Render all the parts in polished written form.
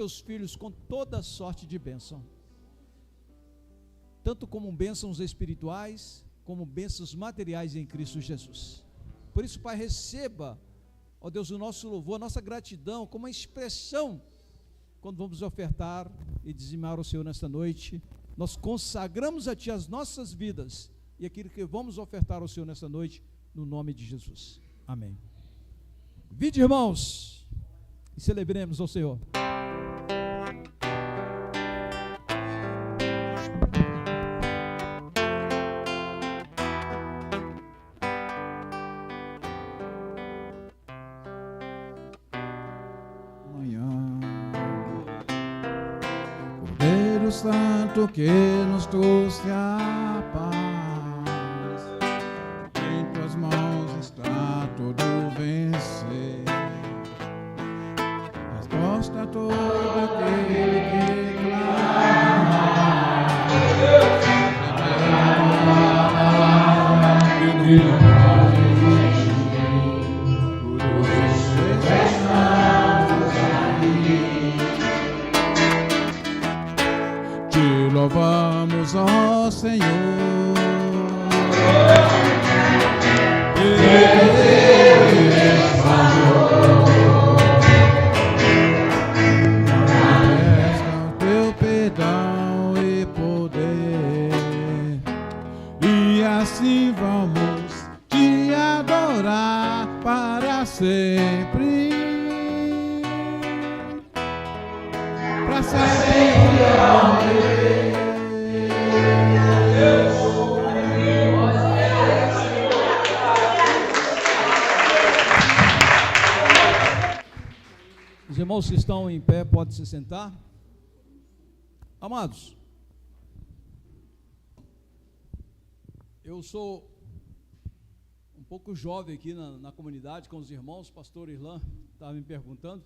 seus filhos com toda sorte de bênção, tanto como bênçãos espirituais, como bênçãos materiais em Cristo Jesus. Por isso, Pai, receba, ó Deus, o nosso louvor, a nossa gratidão, como uma expressão, quando vamos ofertar e dizimar ao Senhor nesta noite. Nós consagramos a Ti as nossas vidas e aquilo que vamos ofertar ao Senhor nesta noite, no nome de Jesus. Amém. Vinde, irmãos, e celebremos ao Senhor. Cordeiro Santo que nos trouxe a paz, em tuas mãos está todo vencer. Resposta a todo aquele que clama. Te louvamos, ó Senhor. Teu perdão e poder, e assim vamos te adorar para sempre. Para sempre. Os irmãos que estão em pé podem se sentar. Amados, eu sou um pouco jovem aqui na comunidade com os irmãos. O pastor Irlan estava me perguntando,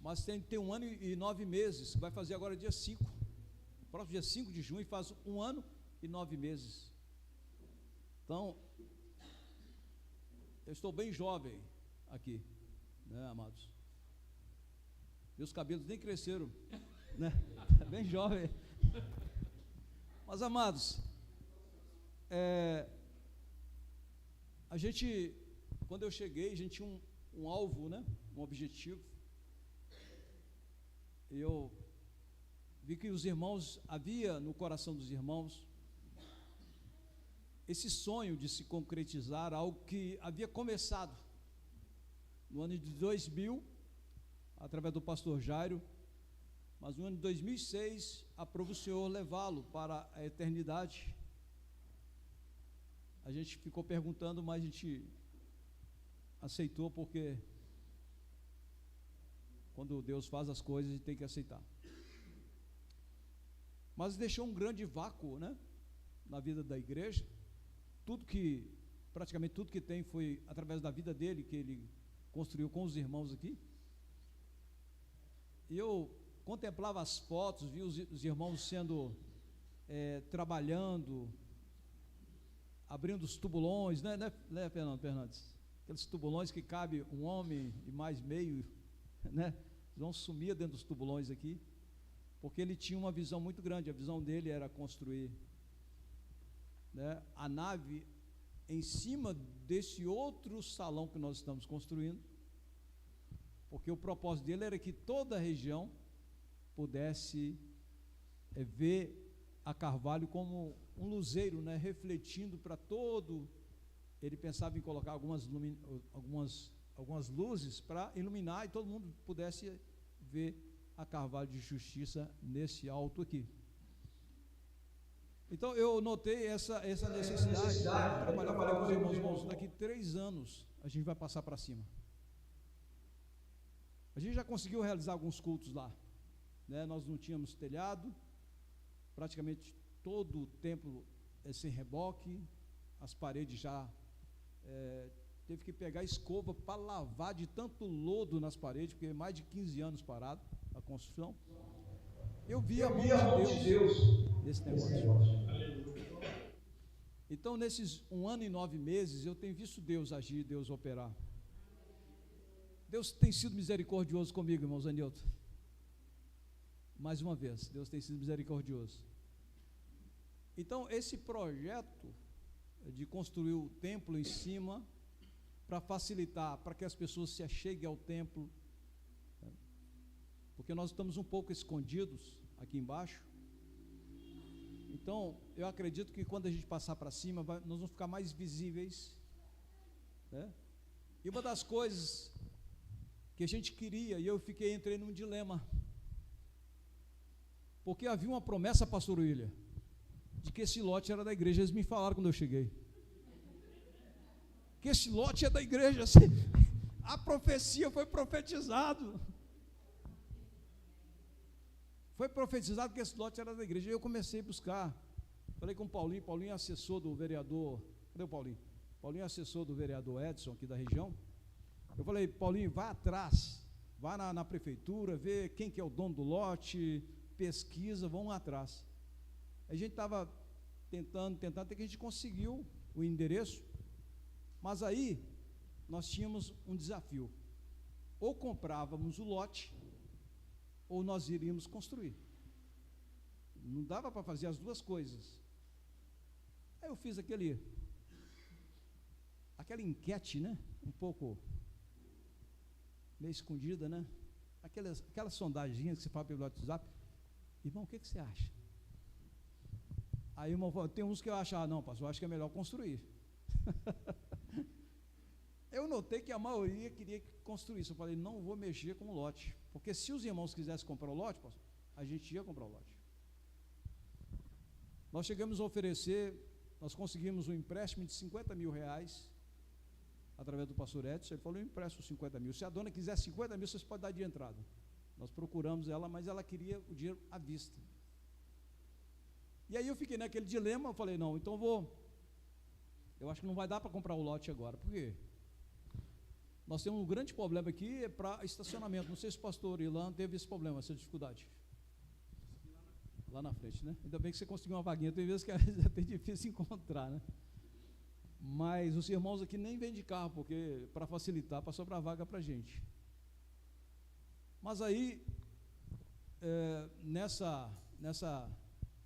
mas tem 1 ano e 9 meses, vai fazer agora dia 5, próximo dia 5 de junho, faz 1 ano e 9 meses. Então, eu estou bem jovem aqui, né, amados? Meus cabelos nem cresceram, né? Bem jovem. Mas, amados, a gente, quando eu cheguei, a gente tinha um alvo, né? Um objetivo. E eu vi que os irmãos, havia no coração dos irmãos esse sonho de se concretizar algo que havia começado no ano de 2000, através do pastor Jairo, mas no ano de 2006, aprova o Senhor levá-lo para a eternidade. A gente ficou perguntando, mas a gente aceitou, porque quando Deus faz as coisas, a gente tem que aceitar. Mas deixou um grande vácuo, né, na vida da igreja. Praticamente tudo que tem foi através da vida dele, que ele construiu com os irmãos aqui. E eu contemplava as fotos, vi os irmãos trabalhando, abrindo os tubulões, né, Fernando Fernandes? Aqueles tubulões que cabe um homem e mais meio, né? Vão sumir dentro dos tubulões aqui, porque ele tinha uma visão muito grande. A visão dele era construir, né, a nave em cima desse outro salão que nós estamos construindo, porque o propósito dele era que toda a região pudesse ver a Carvalho como um luzeiro, né, refletindo para todo. Ele pensava em colocar algumas luzes para iluminar e todo mundo pudesse ver a Carvalho de Justiça nesse alto aqui. Então eu notei essa necessidade de trabalhar. Falei com os irmãos, daqui 3 anos a gente vai passar para cima. A gente já conseguiu realizar alguns cultos lá, né? Nós não tínhamos telhado, praticamente todo o templo sem reboque, as paredes já teve que pegar escova para lavar de tanto lodo nas paredes, porque mais de 15 anos parado a construção. Eu vi a mão de Deus nesse negócio. Então, nesses 1 ano e 9 meses, eu tenho visto Deus agir, Deus operar. Deus tem sido misericordioso comigo, irmão Zanilton. Mais uma vez, Deus tem sido misericordioso. Então, esse projeto de construir o templo em cima, para facilitar, para que as pessoas se acheguem ao templo, porque nós estamos um pouco escondidos aqui embaixo. Então, eu acredito que quando a gente passar para cima, nós vamos ficar mais visíveis, né? E uma das coisas que a gente queria, e eu entrei num dilema, porque havia uma promessa, pastor William, de que esse lote era da igreja. Eles me falaram quando eu cheguei, que esse lote é da igreja. A profecia foi profetizado. Foi profetizado que esse lote era da igreja. E eu comecei a buscar. Falei com o Paulinho. Paulinho é assessor do vereador. Cadê o Paulinho? Paulinho é assessor do vereador Edson, aqui da região. Eu falei, Paulinho, vai atrás. Vai na prefeitura, vê quem que é o dono do lote, pesquisa, vamos atrás. A gente estava tentando, até que a gente conseguiu o endereço. Mas aí, nós tínhamos um desafio. Ou comprávamos o lote, ou nós iríamos construir. Não dava para fazer as duas coisas. Aí eu fiz aquela enquete, né? Um pouco meio escondida, né? Aquela sondaginha que você fala pelo WhatsApp. Irmão, o que você acha? Aí o irmão falou, tem uns que eu acho, não, pastor, eu acho que é melhor construir. Eu notei que a maioria queria que construísse. Eu falei, não vou mexer com o lote, porque se os irmãos quisessem comprar o lote, pastor, a gente ia comprar o lote. Nós chegamos a oferecer, nós conseguimos um empréstimo de 50 mil reais, através do pastor Edson. Ele falou, eu empresto 50 mil, se a dona quiser 50 mil, vocês podem dar de entrada. Nós procuramos ela, mas ela queria o dinheiro à vista. E aí eu fiquei naquele dilema. Eu falei, não, então eu acho que não vai dar para comprar o lote agora. Por quê? Nós temos um grande problema aqui para estacionamento. Não sei se o pastor Ilan teve esse problema, essa dificuldade. Lá na frente, né? Ainda bem que você conseguiu uma vaguinha. Tem vezes que é até difícil encontrar, né? Mas os irmãos aqui nem vêm de carro, porque para facilitar, para sobrar vaga para a gente. Mas aí,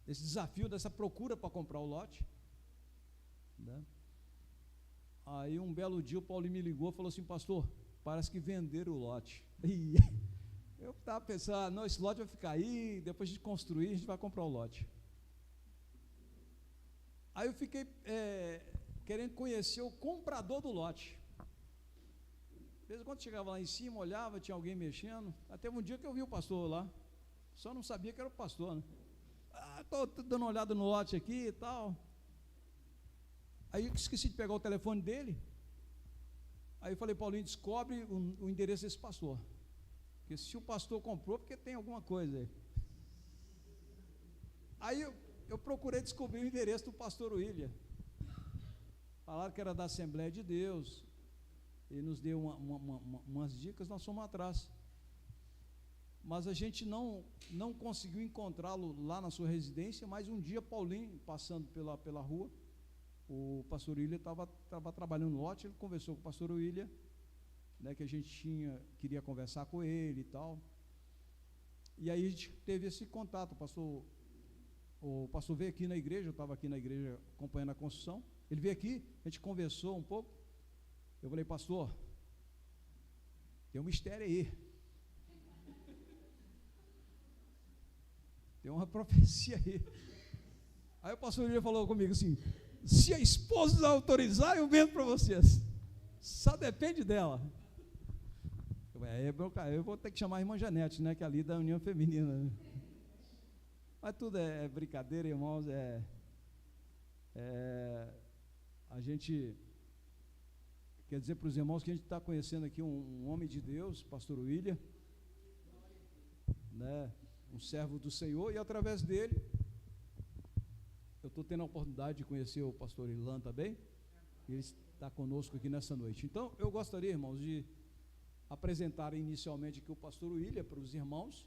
esse desafio dessa procura para comprar o lote, né? Aí um belo dia o Paulinho me ligou e falou assim, pastor, parece que venderam o lote. E eu estava pensando, não, esse lote vai ficar aí, depois de construir, a gente vai comprar o lote. Aí eu fiquei querendo conhecer o comprador do lote. De vez em quando chegava lá em cima, olhava, tinha alguém mexendo. Até um dia que eu vi o pastor lá, só não sabia que era o pastor, né? Estou dando uma olhada no lote aqui e tal. Aí eu esqueci de pegar o telefone dele. Aí eu falei, Paulinho, descobre o endereço desse pastor. Porque se o pastor comprou, porque tem alguma coisa aí. Aí eu procurei descobrir o endereço do pastor William. Falaram que era da Assembleia de Deus. Ele nos deu umas dicas, nós fomos atrás. Mas a gente não conseguiu encontrá-lo lá na sua residência. Mas um dia, Paulinho, passando pela rua, o pastor William estava trabalhando no lote. Ele conversou com o pastor William, né, que a gente queria conversar com ele e tal. E aí a gente teve esse contato. O pastor veio aqui na igreja, eu estava aqui na igreja acompanhando a construção. Ele veio aqui, a gente conversou um pouco. Eu falei, pastor, tem um mistério aí. Tem uma profecia aí. Aí o pastor William falou comigo assim, se a esposa autorizar, eu vendo para vocês. Só depende dela. Eu vou ter que chamar a irmã Janete, né, que é ali da União Feminina, né? Mas tudo é brincadeira, irmãos. A gente quer dizer para os irmãos que a gente está conhecendo aqui um homem de Deus, pastor William, né, um servo do Senhor, e através dele eu estou tendo a oportunidade de conhecer o pastor Ilan também. Ele está conosco aqui nessa noite. Então eu gostaria, irmãos, de apresentar inicialmente aqui o pastor William para os irmãos,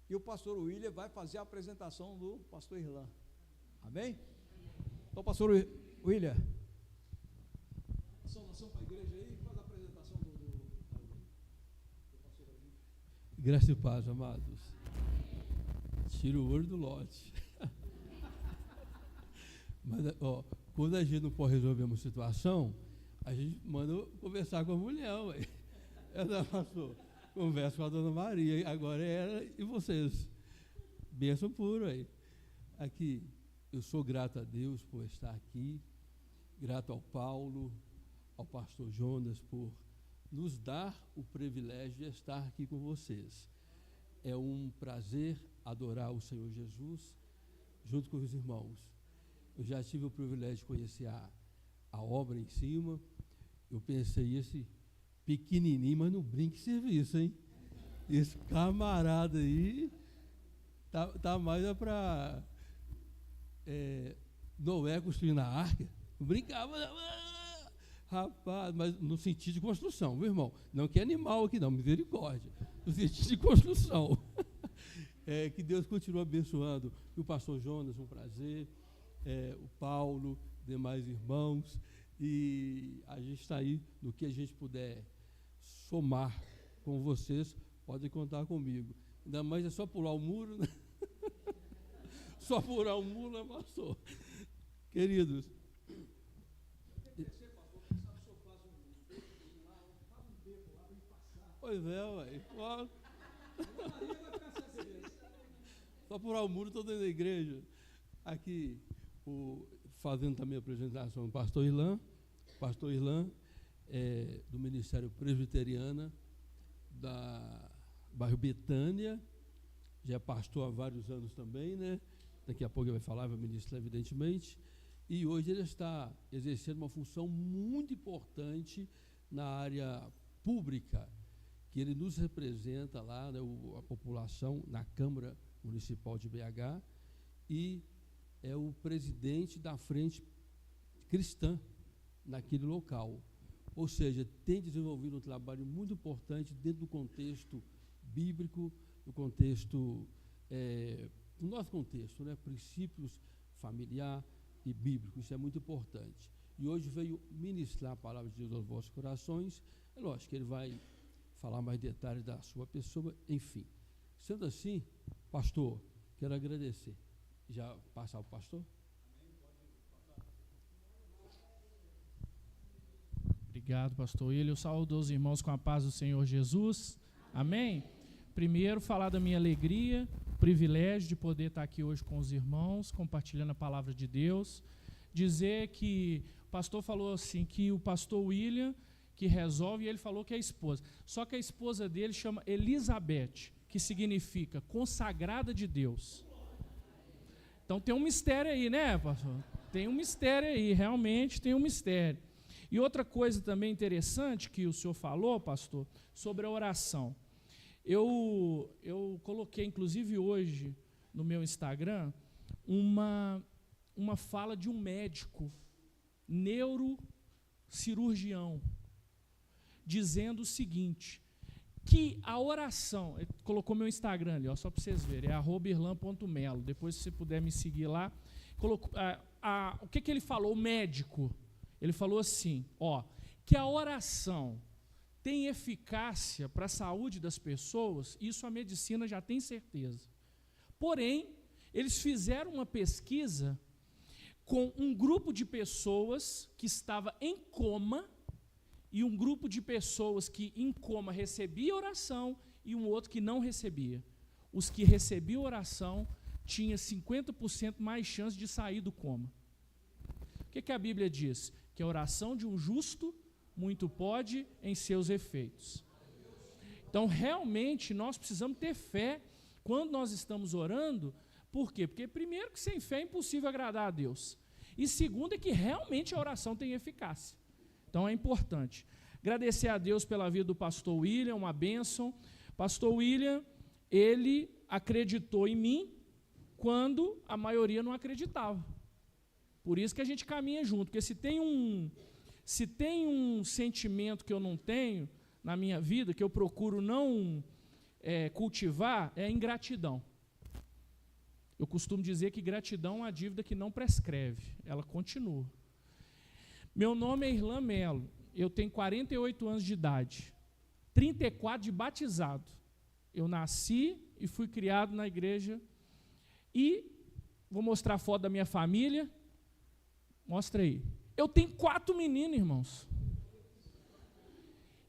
e o pastor William vai fazer a apresentação do pastor Ilan. Amém? Então, pastor William, saudação para a igreja aí, faz a apresentação do Graça e paz, amados. Tira o olho do lote. Mas, ó, quando a gente não pode resolver uma situação, a gente manda conversar com a mulher, ué. Ela passou, conversa com a dona Maria, agora é ela e vocês. Bênção pura aí. Aqui, eu sou grato a Deus por estar aqui, grato ao Paulo, ao pastor Jonas por nos dar o privilégio de estar aqui com vocês. É um prazer adorar o Senhor Jesus junto com os irmãos. Eu já tive o privilégio de conhecer a obra em cima. Eu pensei, esse pequenininho, mas não brinque serviço, hein? Esse camarada aí tá mais para Noé construindo a arca. Não brincava, rapaz, mas no sentido de construção, meu irmão. Não que animal aqui não, misericórdia. No sentido de construção. Que Deus continue abençoando. E o pastor Jonas, um prazer. O Paulo, demais irmãos. E a gente está aí no que a gente puder somar com vocês, podem contar comigo. Ainda mais é só pular o muro, né? Só pular o muro, né, pastor? Queridos. Pois é, ué. Só pular o muro, estou dentro da igreja. Aqui, fazendo também a apresentação do pastor Irlan. Pastor Irlan do Ministério Presbiteriana da bairro Betânia, já é pastor há vários anos também, né? Daqui a pouco ele vai falar, vai ministrar evidentemente, e hoje ele está exercendo uma função muito importante na área pública, que ele nos representa lá, né, a população na Câmara Municipal de BH, e é o presidente da frente cristã naquele local. Ou seja, tem desenvolvido um trabalho muito importante dentro do contexto bíblico, no contexto, no nosso contexto, né, princípios familiar e bíblico, isso é muito importante. E hoje veio ministrar a palavra de Deus aos vossos corações. É lógico que ele vai falar mais detalhes da sua pessoa, enfim. Sendo assim, pastor, quero agradecer. Já passar o pastor? Obrigado, pastor William. Eu saúdo os irmãos com a paz do Senhor Jesus. Amém? Primeiro, falar da minha alegria, privilégio de poder estar aqui hoje com os irmãos, compartilhando a palavra de Deus. Dizer que o pastor falou assim, que o pastor William, que resolve, e ele falou que é a esposa. Só que a esposa dele chama Elizabeth, que significa consagrada de Deus. Então tem um mistério aí, né, pastor? Tem um mistério aí, realmente tem um mistério. E outra coisa também interessante que o senhor falou, pastor, sobre a oração. Eu coloquei, inclusive hoje, no meu Instagram, uma fala de um médico, neurocirurgião, dizendo o seguinte, que a oração, ele colocou meu Instagram ali, ó, só para vocês verem, é @irlan.melo, depois se você puder me seguir lá, colocou, o que ele falou, o médico? Ele falou assim, que a oração tem eficácia para a saúde das pessoas, isso a medicina já tem certeza. Porém, eles fizeram uma pesquisa com um grupo de pessoas que estava em coma e um grupo de pessoas que em coma recebia oração e um outro que não recebia. Os que recebiam oração tinham 50% mais chance de sair do coma. O que a Bíblia diz? Que a oração de um justo muito pode em seus efeitos. Então, realmente, nós precisamos ter fé quando nós estamos orando. Por quê? Porque, primeiro, que sem fé é impossível agradar a Deus. E segundo, é que realmente a oração tem eficácia. Então, é importante. Agradecer a Deus pela vida do pastor William, uma bênção. Pastor William, ele acreditou em mim quando a maioria não acreditava. Por isso que a gente caminha junto, porque se tem um sentimento que eu não tenho na minha vida, que eu procuro não cultivar, é a ingratidão. Eu costumo dizer que gratidão é uma dívida que não prescreve, ela continua. Meu nome é Irlan Melo, eu tenho 48 anos de idade, 34 de batizado. Eu nasci e fui criado na igreja. E vou mostrar a foto da minha família. Mostra aí. Eu tenho 4 meninos, irmãos.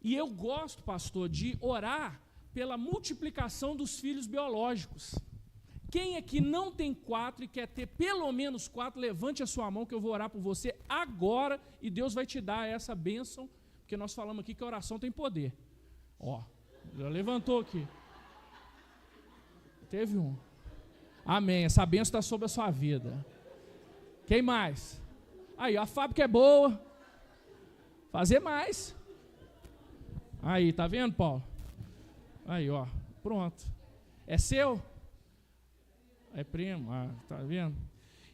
E eu gosto, pastor, de orar pela multiplicação dos filhos biológicos. Quem aqui não tem 4 e quer ter pelo menos 4, levante a sua mão que eu vou orar por você agora e Deus vai te dar essa bênção, porque nós falamos aqui que a oração tem poder. Ó, já levantou aqui. Teve um. Amém, essa bênção está sobre a sua vida. Quem mais? Aí, a fábrica é boa. Fazer mais. Aí, tá vendo, Paulo? Aí, ó, pronto. É seu? É primo, tá vendo?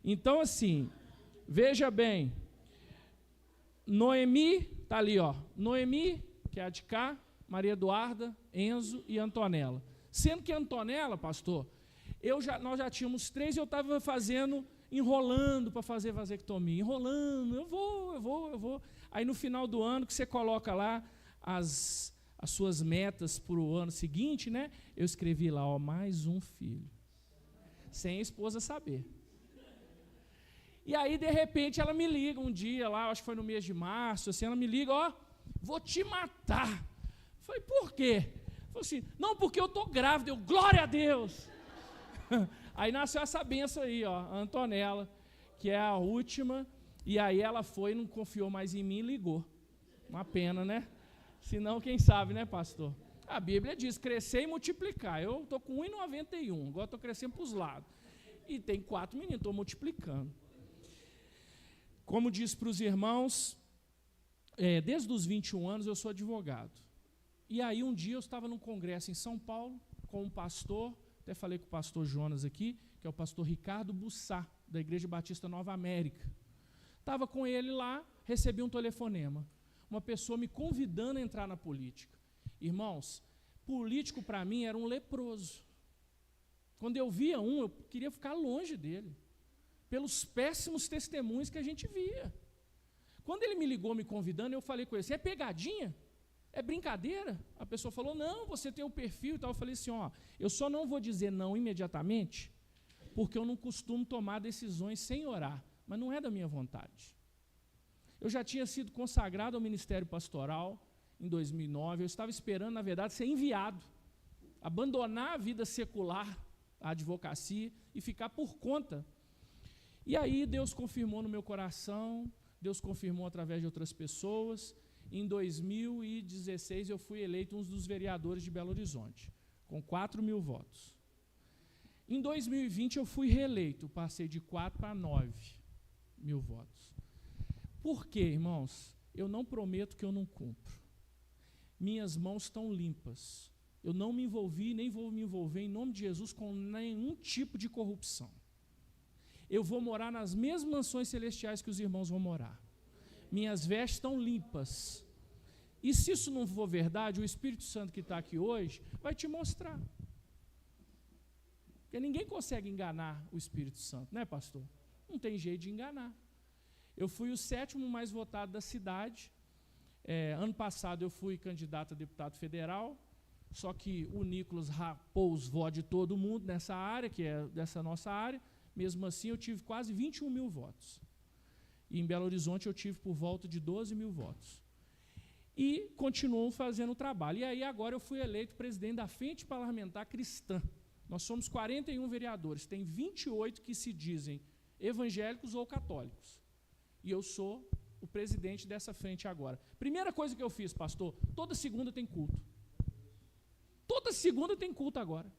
Então, assim, veja bem. Noemi, tá ali, ó. Noemi, que é a de cá, Maria Eduarda, Enzo e Antonella. Sendo que a Antonella, pastor, nós já tínhamos 3 e eu estava enrolando para fazer vasectomia. Enrolando, eu vou. Aí no final do ano, que você coloca lá as suas metas para o ano seguinte, né? Eu escrevi lá, ó, mais um filho. Sem a esposa saber. E aí, de repente, ela me liga um dia lá, acho que foi no mês de março, assim, ela me liga, ó, vou te matar. Eu falei, por quê? Falei assim, não, porque eu estou grávida. Eu, glória a Deus. Aí nasceu essa benção aí, ó, a Antonella, que é a última, e aí ela foi, não confiou mais em mim e ligou. Uma pena, né? Senão, quem sabe, né, pastor? A Bíblia diz, crescer e multiplicar. Eu estou com 1,91, agora estou crescendo para os lados. E tem 4 meninos, estou multiplicando. Como disse para os irmãos, desde os 21 anos eu sou advogado. E aí um dia eu estava num congresso em São Paulo, com um pastor, até falei com o pastor Jonas aqui, que é o pastor Ricardo Bussá, da Igreja Batista Nova América. Estava com ele lá, recebi um telefonema. Uma pessoa me convidando a entrar na política. Irmãos, político para mim era um leproso. Quando eu via eu queria ficar longe dele, pelos péssimos testemunhos que a gente via. Quando ele me ligou me convidando, eu falei com ele, é pegadinha? É brincadeira? A pessoa falou, não, você tem o perfil e tal. Eu falei assim, ó, eu só não vou dizer não imediatamente, porque eu não costumo tomar decisões sem orar, mas não é da minha vontade. Eu já tinha sido consagrado ao ministério pastoral em 2009, eu estava esperando, na verdade, ser enviado, abandonar a vida secular, a advocacia, e ficar por conta. E aí Deus confirmou no meu coração, Deus confirmou através de outras pessoas. Em 2016 eu fui eleito um dos vereadores de Belo Horizonte, com 4.000 votos. Em 2020 eu fui reeleito, passei de 4 para 9.000 votos. Por quê, irmãos? Eu não prometo que eu não cumpro. Minhas mãos estão limpas. Eu não me envolvi, nem vou me envolver, em nome de Jesus, com nenhum tipo de corrupção. Eu vou morar nas mesmas mansões celestiais que os irmãos vão morar. Minhas vestes estão limpas. E se isso não for verdade, o Espírito Santo que está aqui hoje vai te mostrar. Porque ninguém consegue enganar o Espírito Santo, né, pastor? Não tem jeito de enganar. Eu fui o 7º mais votado da cidade. Ano passado eu fui candidato a deputado federal, só que o Nicolas rapou os votos de todo mundo nessa área, que é dessa nossa área. Mesmo assim, eu tive quase 21.000 votos. E em Belo Horizonte eu tive por volta de 12.000 votos. E continuam fazendo o trabalho. E aí agora eu fui eleito presidente da Frente Parlamentar Cristã. Nós somos 41 vereadores, tem 28 que se dizem evangélicos ou católicos. E eu sou o presidente dessa frente agora. Primeira coisa que eu fiz, pastor, toda segunda tem culto. Toda segunda tem culto agora.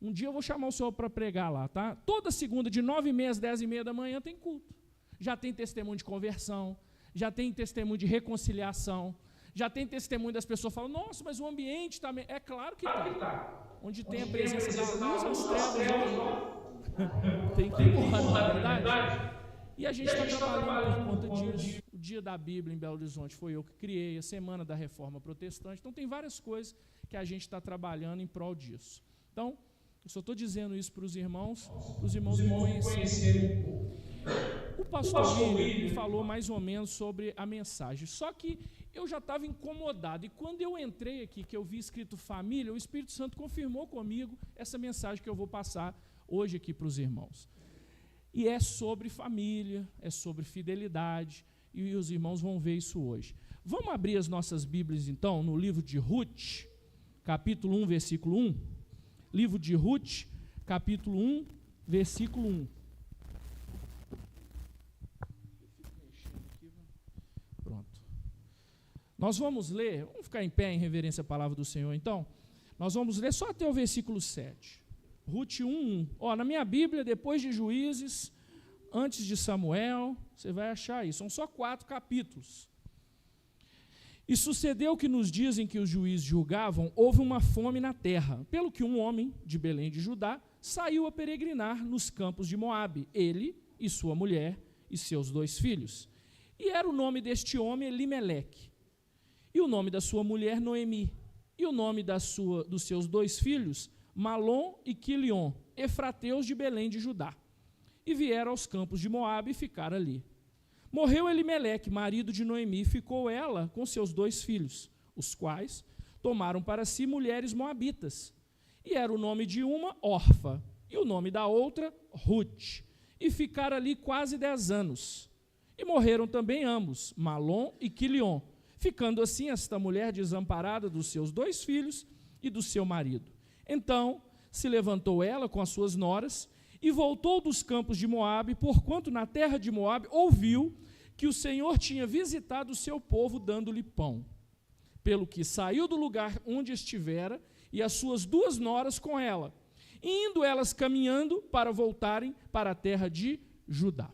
Um dia eu vou chamar o senhor para pregar lá, tá? Toda segunda, de 9h30 às 10h30 da manhã, tem culto. Já tem testemunho de conversão, já tem testemunho de reconciliação, já tem testemunho das pessoas falando, nossa, mas o ambiente também. É claro que está. Onde tem a presença da luz, as trevas não. Tem que empurrar, não é verdade? E a gente está trabalhando por conta disso. O Dia da Bíblia em Belo Horizonte foi eu que criei, a Semana da Reforma Protestante. Então, tem várias coisas que a gente está trabalhando em prol disso. Então, eu só estou dizendo isso para os irmãos me conhecerem. O pastor William me falou mais ou menos sobre a mensagem, só que eu já estava incomodado, e quando eu entrei aqui, que eu vi escrito família, o Espírito Santo confirmou comigo essa mensagem que eu vou passar hoje aqui para os irmãos. E é sobre família, é sobre fidelidade, e os irmãos vão ver isso hoje. Vamos abrir as nossas Bíblias, então, no livro de Ruth, capítulo 1, versículo 1. Livro de Ruth, capítulo 1, versículo 1. Pronto. Nós vamos ler, vamos ficar em pé em reverência à palavra do Senhor, então. Nós vamos ler só até o versículo 7. Ruth 1, 1. Na minha Bíblia, depois de Juízes, antes de Samuel, você vai achar isso. São só 4 capítulos. E sucedeu que nos dias em que os juízes julgavam, houve uma fome na terra, pelo que um homem de Belém de Judá saiu a peregrinar nos campos de Moabe, ele e sua mulher e seus 2 filhos. E era o nome deste homem Elimeleque, e o nome da sua mulher Noemi, e o nome dos seus 2 filhos Malom e Quilion, efrateus de Belém de Judá. E vieram aos campos de Moabe e ficaram ali. Morreu Elimeleque, marido de Noemi, e ficou ela com seus 2 filhos, os quais tomaram para si mulheres moabitas. E era o nome de uma Orfa, e o nome da outra Ruth. E ficaram ali quase 10 anos. E morreram também ambos, Malom e Quilion, ficando assim esta mulher desamparada dos seus 2 filhos e do seu marido. Então se levantou ela com as suas noras, e voltou dos campos de Moabe, porquanto na terra de Moabe ouviu que o Senhor tinha visitado o seu povo, dando-lhe pão. Pelo que saiu do lugar onde estivera, e as suas 2 noras com ela, indo elas caminhando para voltarem para a terra de Judá.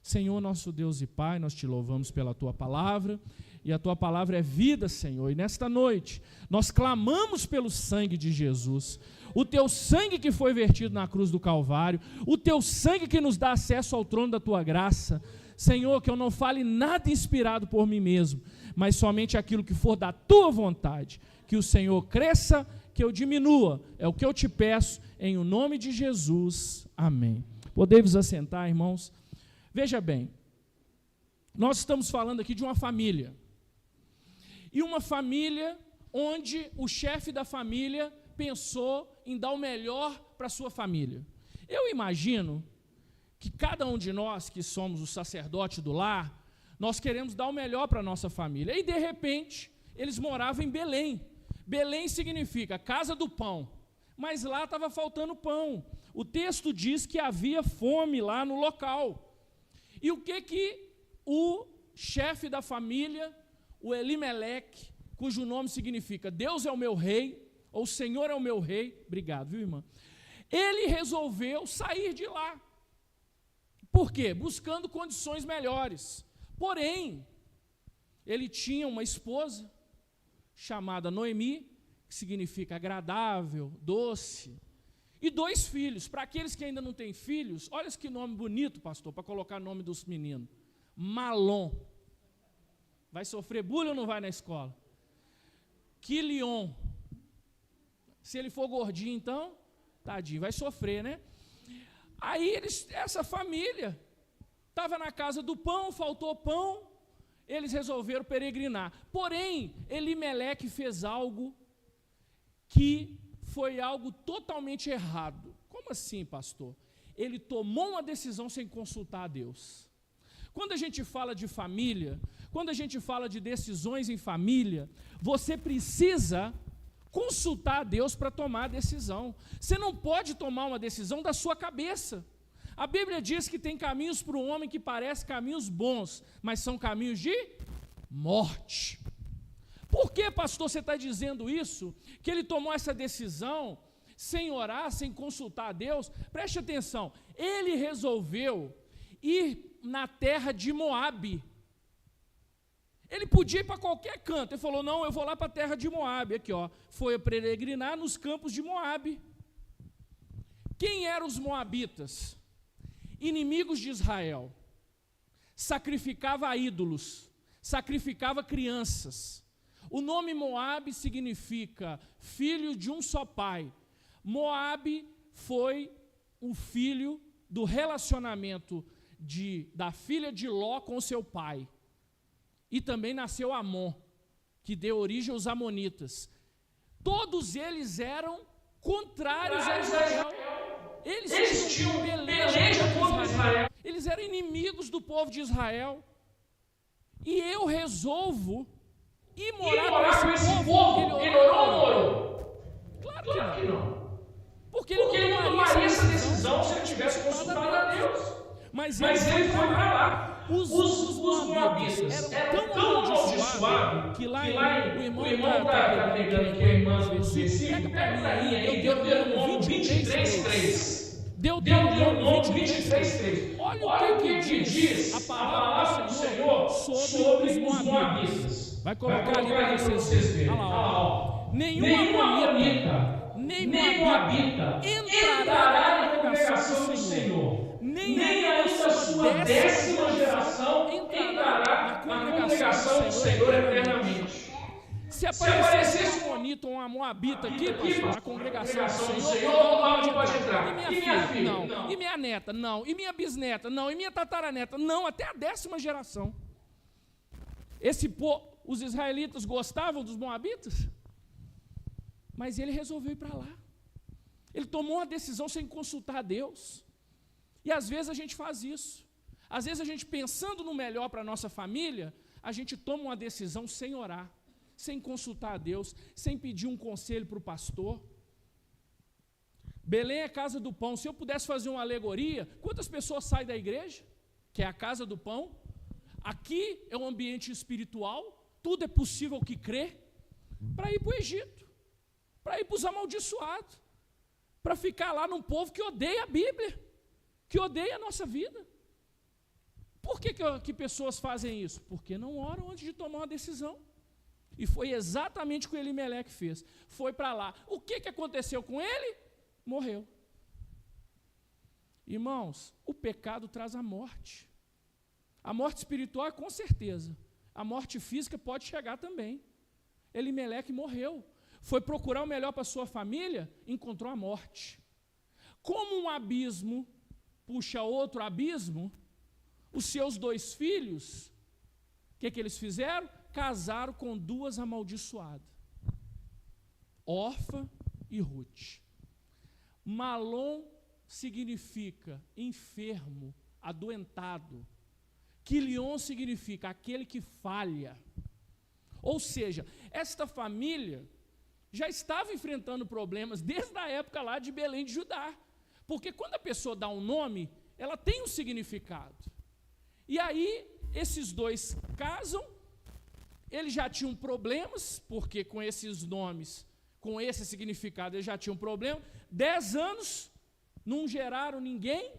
Senhor, nosso Deus e Pai, nós te louvamos pela tua palavra, e a tua palavra é vida, Senhor, e nesta noite nós clamamos pelo sangue de Jesus, o teu sangue que foi vertido na cruz do Calvário, o teu sangue que nos dá acesso ao trono da tua graça. Senhor, que eu não fale nada inspirado por mim mesmo, mas somente aquilo que for da tua vontade, que o Senhor cresça, que eu diminua, é o que eu te peço, em o nome de Jesus, amém. Podemos assentar, irmãos? Veja bem, nós estamos falando aqui de uma família, e uma família onde o chefe da família pensou em dar o melhor para a sua família. Eu imagino que cada um de nós, que somos o sacerdote do lar, nós queremos dar o melhor para a nossa família. E, de repente, eles moravam em Belém. Belém significa casa do pão, mas lá estava faltando pão. O texto diz que havia fome lá no local. E o que o chefe da família, o Elimeleque, cujo nome significa Deus é o meu rei, ou o Senhor é o meu rei, obrigado, viu, irmã? Ele resolveu sair de lá. Por quê? Buscando condições melhores. Porém, ele tinha uma esposa chamada Noemi, que significa agradável, doce, e 2 filhos. Para aqueles que ainda não têm filhos, olha que nome bonito, pastor, para colocar o nome dos meninos. Malom. Vai sofrer bullying ou não vai na escola? Quilion. Se ele for gordinho, então, tadinho, vai sofrer, né? Aí essa família estava na casa do pão, faltou pão, eles resolveram peregrinar. Porém, Elimeleque fez algo que foi algo totalmente errado. Como assim, pastor? Ele tomou uma decisão sem consultar a Deus. Quando a gente fala de família, quando a gente fala de decisões em família, você precisa consultar a Deus para tomar a decisão. Você não pode tomar uma decisão da sua cabeça. A Bíblia diz que tem caminhos para o homem que parecem caminhos bons, mas são caminhos de morte. Por que, pastor, você está dizendo isso? Que ele tomou essa decisão sem orar, sem consultar a Deus? Preste atenção, ele resolveu ir na terra de Moabe. Ele podia ir para qualquer canto. Ele falou, não, eu vou lá para a terra de Moabe. Aqui, ó, foi peregrinar nos campos de Moabe. Quem eram os moabitas? Inimigos de Israel. Sacrificava ídolos, sacrificava crianças. O nome Moabe significa filho de um só pai. Moabe foi o filho do relacionamento da filha de Ló com seu pai. E também nasceu Amon, que deu origem aos amonitas. Todos eles eram contrários a Israel. Eles tinham peleja contra Israel. Eles eram inimigos do povo de Israel. E eu resolvo ir morar com esse povo. Ele orou? Claro que não. Porque ele não tomaria essa decisão se ele tivesse consultado a Deus. Mas ele foi para lá. Os moabitas eram tão amaldiçoados que lá o irmão está pegando aqui a irmã do versículo. Pega para mim aí, Deuteronômio 23:3. Deuteronômio 23:3. Olha o que diz a palavra do Senhor sobre os moabitas. Vai colocar ali para vocês verem. Olha lá, nenhuma amonita, nem moabita entrará na congregação do Senhor. Nem ainda a sua 10ª geração entrará na congregação do Senhor eternamente. Se aparecesse um amonita ou uma moabita aqui, pastor, na congregação do Senhor, não pode entrar. E minha filha? Não. E minha neta? Não. E minha bisneta? Não. E minha tataraneta? Não. Até a 10ª geração. Os israelitas gostavam dos moabitas? Mas ele resolveu ir para lá. Ele tomou uma decisão sem consultar a Deus. E às vezes a gente faz isso. Às vezes a gente, pensando no melhor para a nossa família, a gente toma uma decisão sem orar, sem consultar a Deus, sem pedir um conselho para o pastor. Belém é casa do pão. Se eu pudesse fazer uma alegoria, quantas pessoas saem da igreja, que é a casa do pão? Aqui é um ambiente espiritual, tudo é possível que crê, para ir para o Egito, para ir para os amaldiçoados, para ficar lá num povo que odeia a Bíblia, que odeia a nossa vida. Por que pessoas fazem isso? Porque não oram antes de tomar uma decisão. E foi exatamente o que Elimeleque fez. Foi para lá. O que aconteceu com ele? Morreu. Irmãos, o pecado traz a morte. A morte espiritual, com certeza. A morte física pode chegar também. Elimeleque morreu. Foi procurar o melhor para sua família, encontrou a morte. Como um abismo puxa outro abismo, os seus 2 filhos, o que eles fizeram? Casaram com 2 amaldiçoadas, Orfa e Ruth. Malom significa enfermo, adoentado. Quilion significa aquele que falha. Ou seja, esta família já estava enfrentando problemas desde a época lá de Belém de Judá. Porque quando a pessoa dá um nome, ela tem um significado. E aí, esses 2 casam, eles já tinham problemas, porque com esses nomes, com esse significado, eles já tinham problema. 10 anos, não geraram ninguém,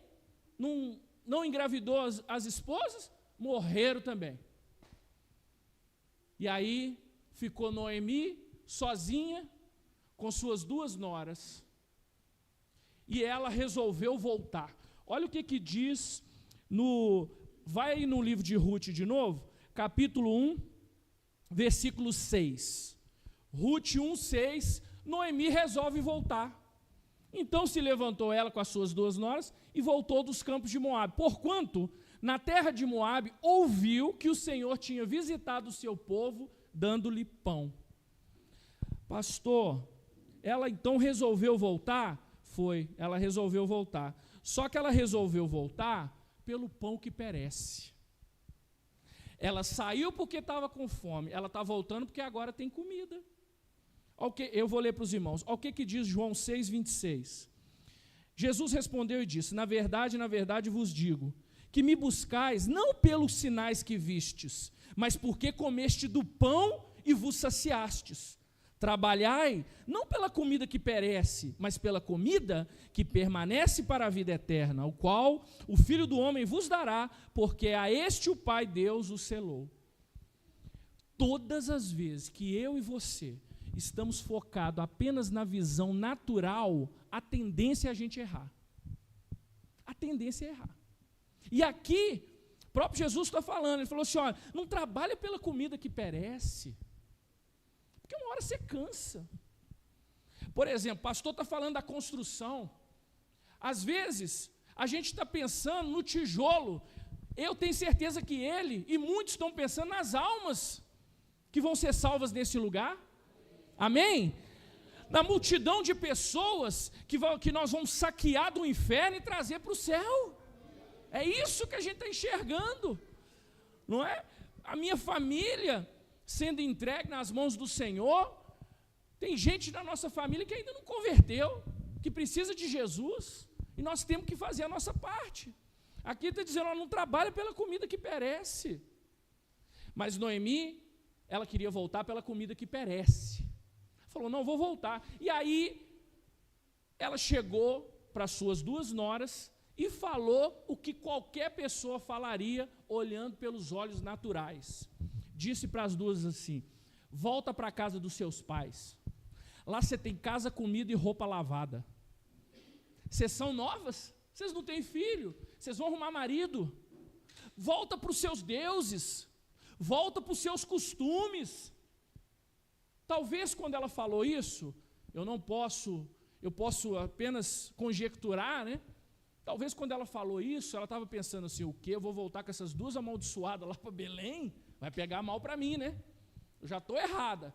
não engravidou as esposas, morreram também. E aí, ficou Noemi sozinha, com suas 2 noras. E ela resolveu voltar. Olha o que diz vai aí no livro de Ruth de novo, capítulo 1, versículo 6. Ruth 1:6, Noemi resolve voltar. Então se levantou ela com as suas 2 noras e voltou dos campos de Moabe. Porquanto, na terra de Moabe, ouviu que o Senhor tinha visitado o seu povo, dando-lhe pão. Pastor, ela então resolveu voltar? Ela resolveu voltar. Só que ela resolveu voltar pelo pão que perece. Ela saiu porque estava com fome, ela está voltando porque agora tem comida. Eu vou ler para os irmãos. Olha o que diz João 6:26. Jesus respondeu e disse: na verdade vos digo, que me buscais não pelos sinais que vistes, mas porque comeste do pão e vos saciastes. Trabalhai, não pela comida que perece, mas pela comida que permanece para a vida eterna, o qual o Filho do Homem vos dará, porque a este o Pai Deus o selou. Todas as vezes que eu e você estamos focados apenas na visão natural, a tendência é a gente errar. A tendência é errar. E aqui, o próprio Jesus está falando, ele falou assim, olha, não trabalha pela comida que perece, porque uma hora você cansa. Por exemplo, o pastor está falando da construção. Às vezes, a gente está pensando no tijolo. Eu tenho certeza que ele e muitos estão pensando nas almas que vão ser salvas nesse lugar. Amém? Na multidão de pessoas que nós vamos saquear do inferno e trazer para o céu. É isso que a gente está enxergando, não é? A minha família sendo entregue nas mãos do Senhor. Tem gente da nossa família que ainda não converteu, que precisa de Jesus, e nós temos que fazer a nossa parte. Aqui está dizendo, ela não trabalha pela comida que perece. Mas Noemi, ela queria voltar pela comida que perece. Falou, não, vou voltar. E aí, ela chegou para as suas 2 noras e falou o que qualquer pessoa falaria olhando pelos olhos naturais. Disse para as 2 assim, volta para a casa dos seus pais. Lá você tem casa, comida e roupa lavada. Vocês são novas? Vocês não têm filho? Vocês vão arrumar marido? Volta para os seus deuses. Volta para os seus costumes. Talvez quando ela falou isso, eu posso apenas conjecturar, né? Talvez quando ela falou isso, ela estava pensando assim, o quê? Eu vou voltar com essas 2 amaldiçoadas lá para Belém? Vai pegar mal para mim, né? Eu já estou errada.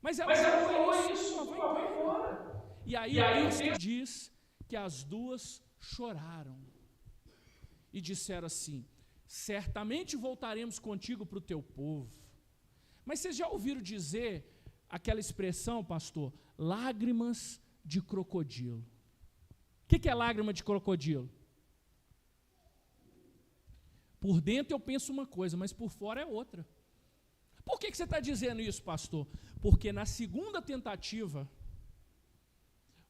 Mas ela falou isso, ela foi embora. E aí o texto diz que as 2 choraram. E disseram assim, certamente voltaremos contigo para o teu povo. Mas vocês já ouviram dizer aquela expressão, pastor, lágrimas de crocodilo? O que é lágrima de crocodilo? Por dentro eu penso uma coisa, mas por fora é outra. Por que você está dizendo isso, pastor? Porque na segunda tentativa,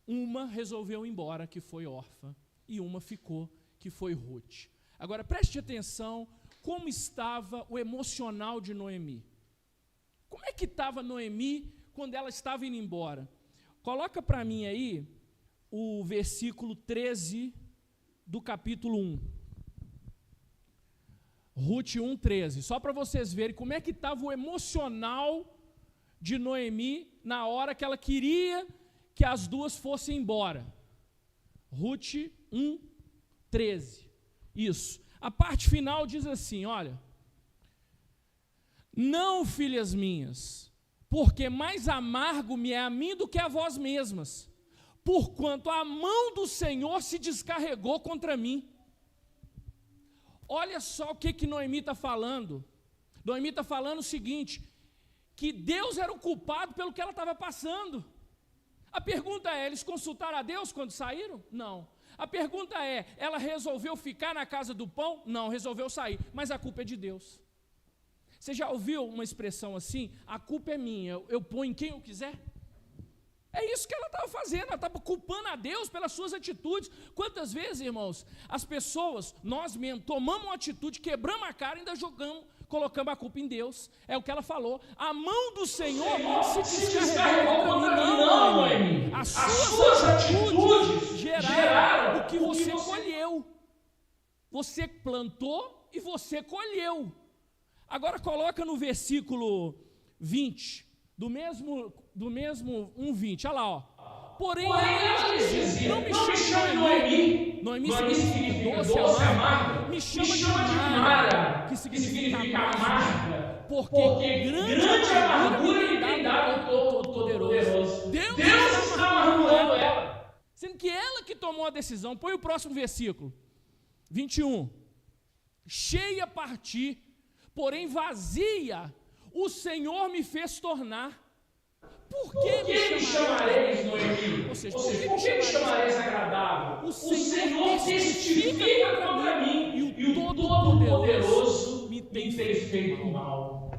uma resolveu ir embora, que foi órfã, e uma ficou, que foi Ruth. Agora preste atenção como estava o emocional de Noemi. Como é que estava Noemi quando ela estava indo embora? Coloca para mim aí o versículo 13 do capítulo 1. Ruth 1:13, só para vocês verem como é que estava o emocional de Noemi na hora que ela queria que as 2 fossem embora. Ruth 1:13, isso. A parte final diz assim, olha, não, filhas minhas, porque mais amargo me é a mim do que a vós mesmas, porquanto a mão do Senhor se descarregou contra mim. Olha só o que Noemi está falando. Noemi está falando o seguinte, que Deus era o culpado pelo que ela estava passando. A pergunta é, eles consultaram a Deus quando saíram? Não. A pergunta é, ela resolveu ficar na casa do pão? Não, resolveu sair. Mas a culpa é de Deus. Você já ouviu uma expressão assim? A culpa é minha, eu ponho em quem eu quiser? É isso que ela estava fazendo, ela estava culpando a Deus pelas suas atitudes. Quantas vezes, irmãos, as pessoas, nós mesmos, tomamos uma atitude, quebramos a cara e ainda colocamos a culpa em Deus. É o que ela falou. A mão do Senhor se descarregou contra mim. Não, Noemi. As suas atitudes geraram o que você colheu. Você plantou e você colheu. Agora coloca no versículo 20, do mesmo 1:20, olha lá, ó. Porém eles diziam, não me chame de Noemi. Noemi significa doce, amarga. Me chama de Mara, que significa amarga, porque grande amargura me tem dado o Todo-Poderoso. Deus está amargurando ela. Sendo que ela que tomou a decisão. Põe o próximo versículo, 21. Cheia parti, porém vazia, o Senhor me fez tornar. Por que me chamareis, Noemi? Ou seja, por que me chamareis agradável? O Senhor testifica contra mim e o Todo-Poderoso me tem feito mal.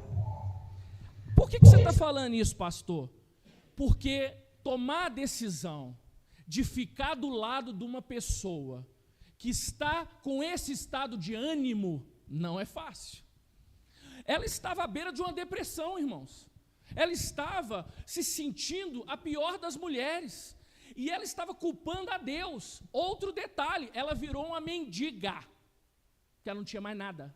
Por que você está falando isso, pastor? Porque tomar a decisão de ficar do lado de uma pessoa que está com esse estado de ânimo não é fácil. Ela estava à beira de uma depressão, irmãos. Ela estava se sentindo a pior das mulheres. E ela estava culpando a Deus. Outro detalhe, ela virou uma mendiga, porque ela não tinha mais nada.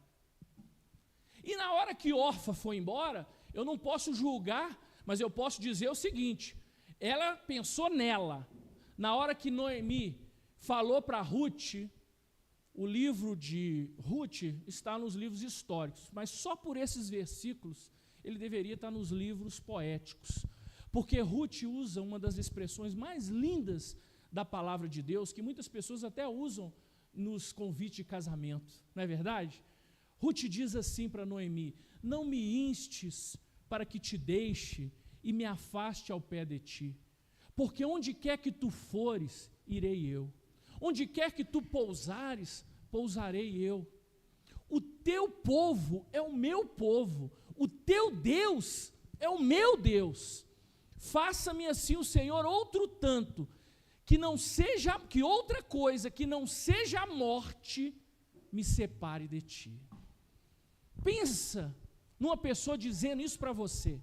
E na hora que Orfa foi embora, eu não posso julgar, mas eu posso dizer o seguinte, ela pensou nela. Na hora que Noemi falou para Ruth, o livro de Ruth está nos livros históricos, mas só por esses versículos ele deveria estar nos livros poéticos, porque Ruth usa uma das expressões mais lindas da palavra de Deus, que muitas pessoas até usam nos convites de casamento, não é verdade? Ruth diz assim para Noemi: não me instes para que te deixe e me afaste ao pé de ti, porque onde quer que tu fores, irei eu, onde quer que tu pousares, pousarei eu. O teu povo é o meu povo, o teu Deus é o meu Deus. Faça-me assim o Senhor outro tanto, que outra coisa que não seja a morte me separe de ti. Pensa numa pessoa dizendo isso para você.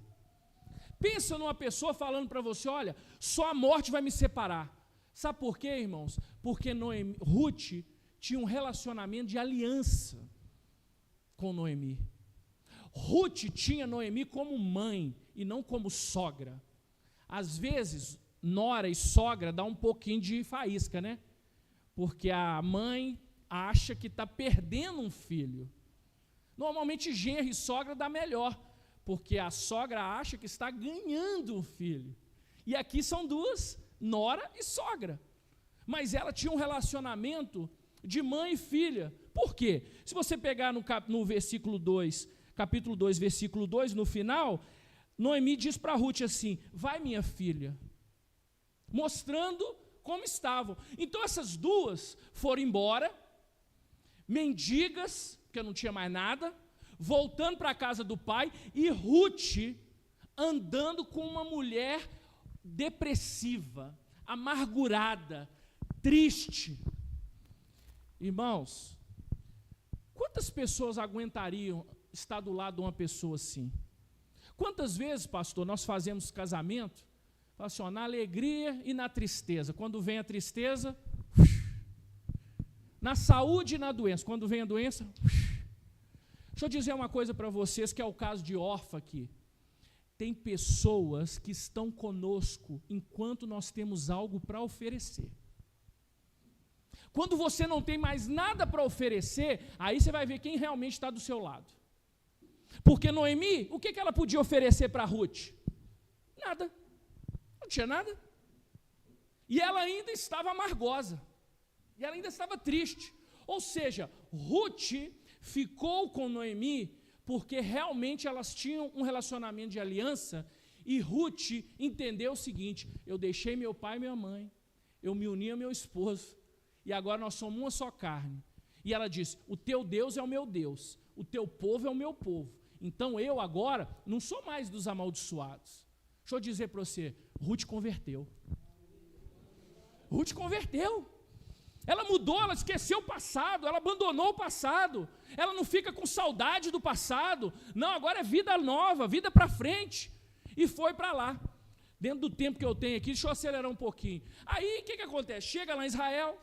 Pensa numa pessoa falando para você: olha, só a morte vai me separar. Sabe por quê, irmãos? Porque Ruth tinha um relacionamento de aliança com Noemi. Ruth tinha Noemi como mãe e não como sogra. Às vezes, nora e sogra dá um pouquinho de faísca, né? Porque a mãe acha que está perdendo um filho. Normalmente, genro e sogra dá melhor, porque a sogra acha que está ganhando um filho. E aqui são duas, nora e sogra. Mas ela tinha um relacionamento de mãe e filha. Por quê? Se você pegar no versículo 2, capítulo 2, versículo 2, no final, Noemi diz para Ruth assim: vai, minha filha, mostrando como estavam. Então essas duas foram embora, mendigas, porque não tinha mais nada, voltando para a casa do pai, e Ruth andando com uma mulher depressiva, amargurada, triste. Irmãos, quantas pessoas aguentariam estar do lado de uma pessoa assim? Quantas vezes, pastor, nós fazemos casamento, fala assim, ó, na alegria e na tristeza. Quando vem a tristeza, na saúde e na doença. Quando vem a doença, deixa eu dizer uma coisa para vocês, que é o caso de Orfa aqui. Tem pessoas que estão conosco enquanto nós temos algo para oferecer. Quando você não tem mais nada para oferecer, aí você vai ver quem realmente está do seu lado. Porque Noemi, o que ela podia oferecer para Ruth? Nada. Não tinha nada. E ela ainda estava amargosa. E ela ainda estava triste. Ou seja, Ruth ficou com Noemi porque realmente elas tinham um relacionamento de aliança, e Ruth entendeu o seguinte: eu deixei meu pai e minha mãe, eu me uni ao meu esposo, e agora nós somos uma só carne. E ela disse: o teu Deus é o meu Deus, o teu povo é o meu povo. Então eu agora não sou mais dos amaldiçoados. Deixa eu dizer para você, Ruth converteu. Ruth converteu. Ela mudou, ela esqueceu o passado, ela abandonou o passado. Ela não fica com saudade do passado. Não, agora é vida nova, vida para frente. E foi para lá. Dentro do tempo que eu tenho aqui, deixa eu acelerar um pouquinho. Aí, o que acontece? Chega lá em Israel,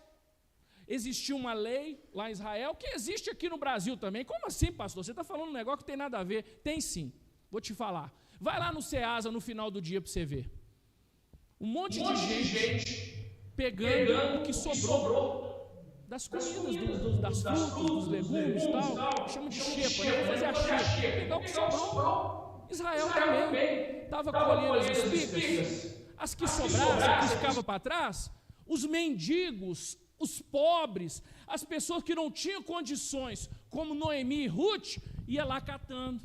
existiu uma lei lá em Israel, que existe aqui no Brasil também. Como assim, pastor? Você está falando um negócio que tem nada a ver. Tem sim, vou te falar. Vai lá no Ceasa no final do dia para você ver. Um monte de gente pegando o que sobrou das comidas, das frutas, dos legumes e tal. Chama de xepa, né? Vou fazer a xepa. Pegar o que sobrou. Israel também estava colhendo as espigas. As que sobrassem, que ficavam para trás, os mendigos, os pobres, as pessoas que não tinham condições, como Noemi e Ruth, ia lá catando.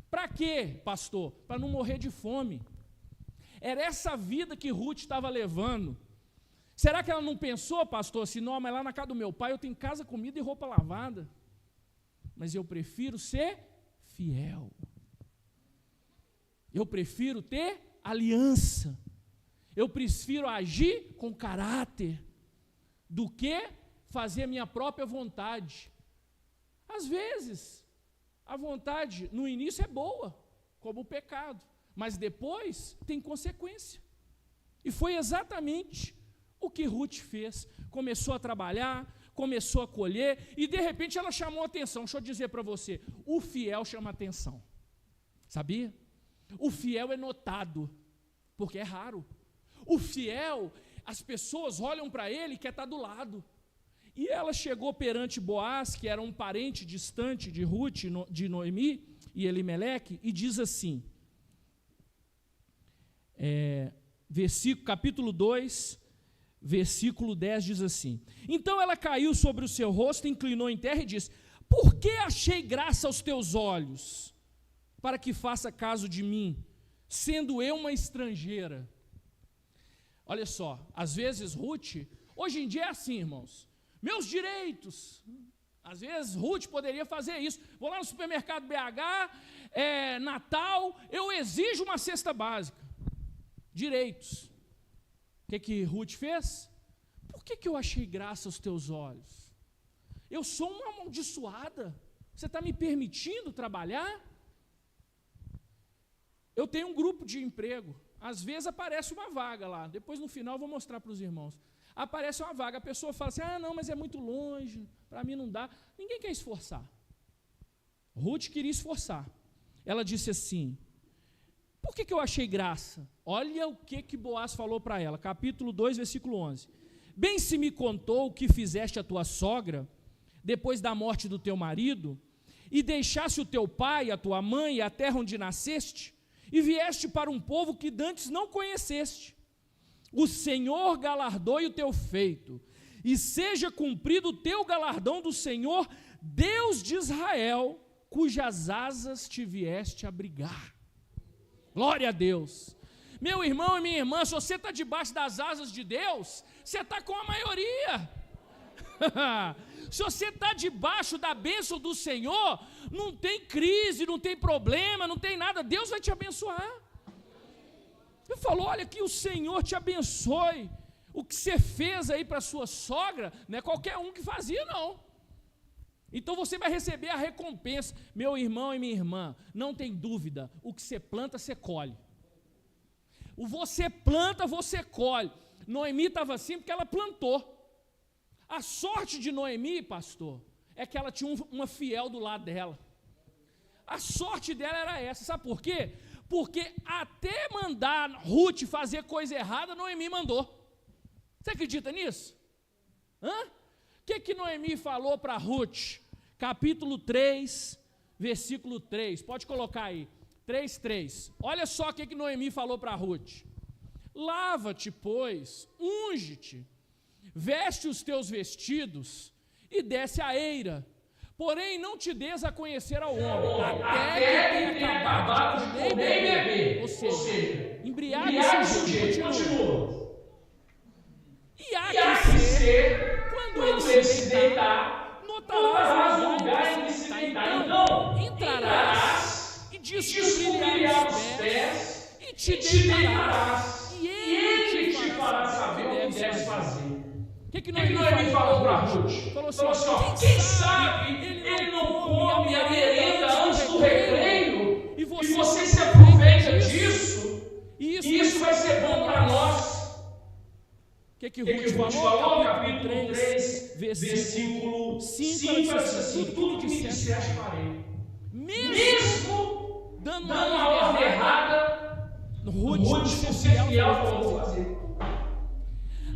Para quê, pastor? Para não morrer de fome. Era essa vida que Ruth estava levando. Será que ela não pensou, pastor, assim, não, mas lá na casa do meu pai eu tenho casa, comida e roupa lavada. Mas eu prefiro ser fiel. Eu prefiro ter aliança. Eu prefiro agir com caráter do que fazer a minha própria vontade. Às vezes, a vontade no início é boa, como o pecado, mas depois tem consequência. E foi exatamente o que Ruth fez. Começou a trabalhar, começou a colher, e de repente ela chamou a atenção. Deixa eu dizer para você, o fiel chama atenção. Sabia? O fiel é notado, porque é raro. O fiel, as pessoas olham para ele e quer estar do lado. E ela chegou perante Boaz, que era um parente distante de Ruth, de Noemi e Elimeleque, e diz assim, capítulo 2, versículo 10 diz assim: então ela caiu sobre o seu rosto, inclinou em terra e disse: por que achei graça aos teus olhos, para que faça caso de mim, sendo eu uma estrangeira? Olha só, às vezes Ruth, hoje em dia é assim, irmãos, meus direitos. Às vezes Ruth poderia fazer isso. Vou lá no supermercado BH, Natal, eu exijo uma cesta básica. Direitos. O que Ruth fez? Por que eu achei graça aos teus olhos? Eu sou uma amaldiçoada. Você está me permitindo trabalhar? Eu tenho um grupo de emprego. Às vezes aparece uma vaga lá. Depois no final eu vou mostrar para os irmãos. Aparece uma vaga, a pessoa fala assim: não, mas é muito longe, para mim não dá. Ninguém quer esforçar. Ruth queria esforçar. Ela disse assim: por que eu achei graça? Olha o que Boaz falou para ela, capítulo 2, versículo 11. Bem se me contou o que fizeste a tua sogra, depois da morte do teu marido, e deixaste o teu pai, a tua mãe e a terra onde nasceste, e vieste para um povo que dantes não conheceste. O Senhor galardoe o teu feito, e seja cumprido o teu galardão do Senhor, Deus de Israel, cujas asas te vieste abrigar. Glória a Deus. Meu irmão e minha irmã, se você está debaixo das asas de Deus, você está com a maioria. Se você está debaixo da bênção do Senhor, não tem crise, não tem problema, não tem nada, Deus vai te abençoar. Ele falou: olha, que o Senhor te abençoe. O que você fez aí para sua sogra, não é qualquer um que fazia, não. Então você vai receber a recompensa. Meu irmão e minha irmã, não tem dúvida, o que você planta, você colhe. O você planta, você colhe. Noemi estava assim porque ela plantou. A sorte de Noemi, pastor, é que ela tinha uma fiel do lado dela. A sorte dela era essa, sabe por quê? Porque até mandar Ruth fazer coisa errada, Noemi mandou. Você acredita nisso? O que Noemi falou para Ruth? Capítulo 3, versículo 3. Pode colocar aí. 3:3. Olha só o que Noemi falou para Ruth. Lava-te, pois, unge-te, veste os teus vestidos e desce a eira. Porém, não te des a conhecer ao homem, até que tenha acabado de comer e beber. Ou seja, embriague-se, continua. E há que ser, quando ele se deitar, notarás o lugar em que se deitar. Então, entrarás e descobrirás os pés e te deitarás. E ele te fará saber o que deves fazer. O que Noemi falou para Ruth? Falou assim: quem sabe ele não come a merenda antes do recreio e você se aproveita disso e isso vai ser bom para nós. O que Ruth falou? Capítulo 3, versículo 5, ela disse assim: tudo que me disseste farei. Mesmo dando uma ordem errada, Ruth se fiel falou fazer.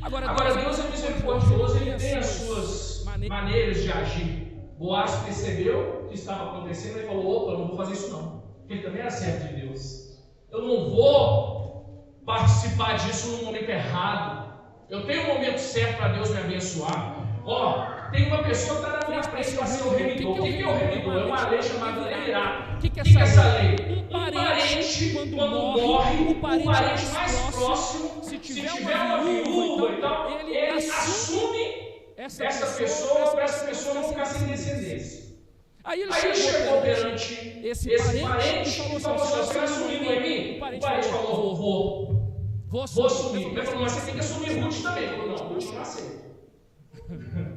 Agora Deus é misericordioso, Ele tem as suas maneiras de agir. Boaz percebeu o que estava acontecendo e falou: opa, eu não vou fazer isso não. Porque ele também era servo de Deus. Eu não vou participar disso no momento errado. Eu tenho um momento certo para Deus me abençoar. Tem uma pessoa que está na minha frente para ser o remidor. O que é o remidor? É uma lei chamada Levirá. O que é essa lei? Um parente, quando morre, o parente mais próximo, se tiver uma viúva, então, ele assume essa pessoa para essa pessoa não ficar sem descendência. Aí ele chegou perante esse parente e falou assim: você vai assumir Noemi? O parente falou: vou assumir. Ele falou: mas você tem que assumir Ruth também. Ele falou: não, Ruth não aceita.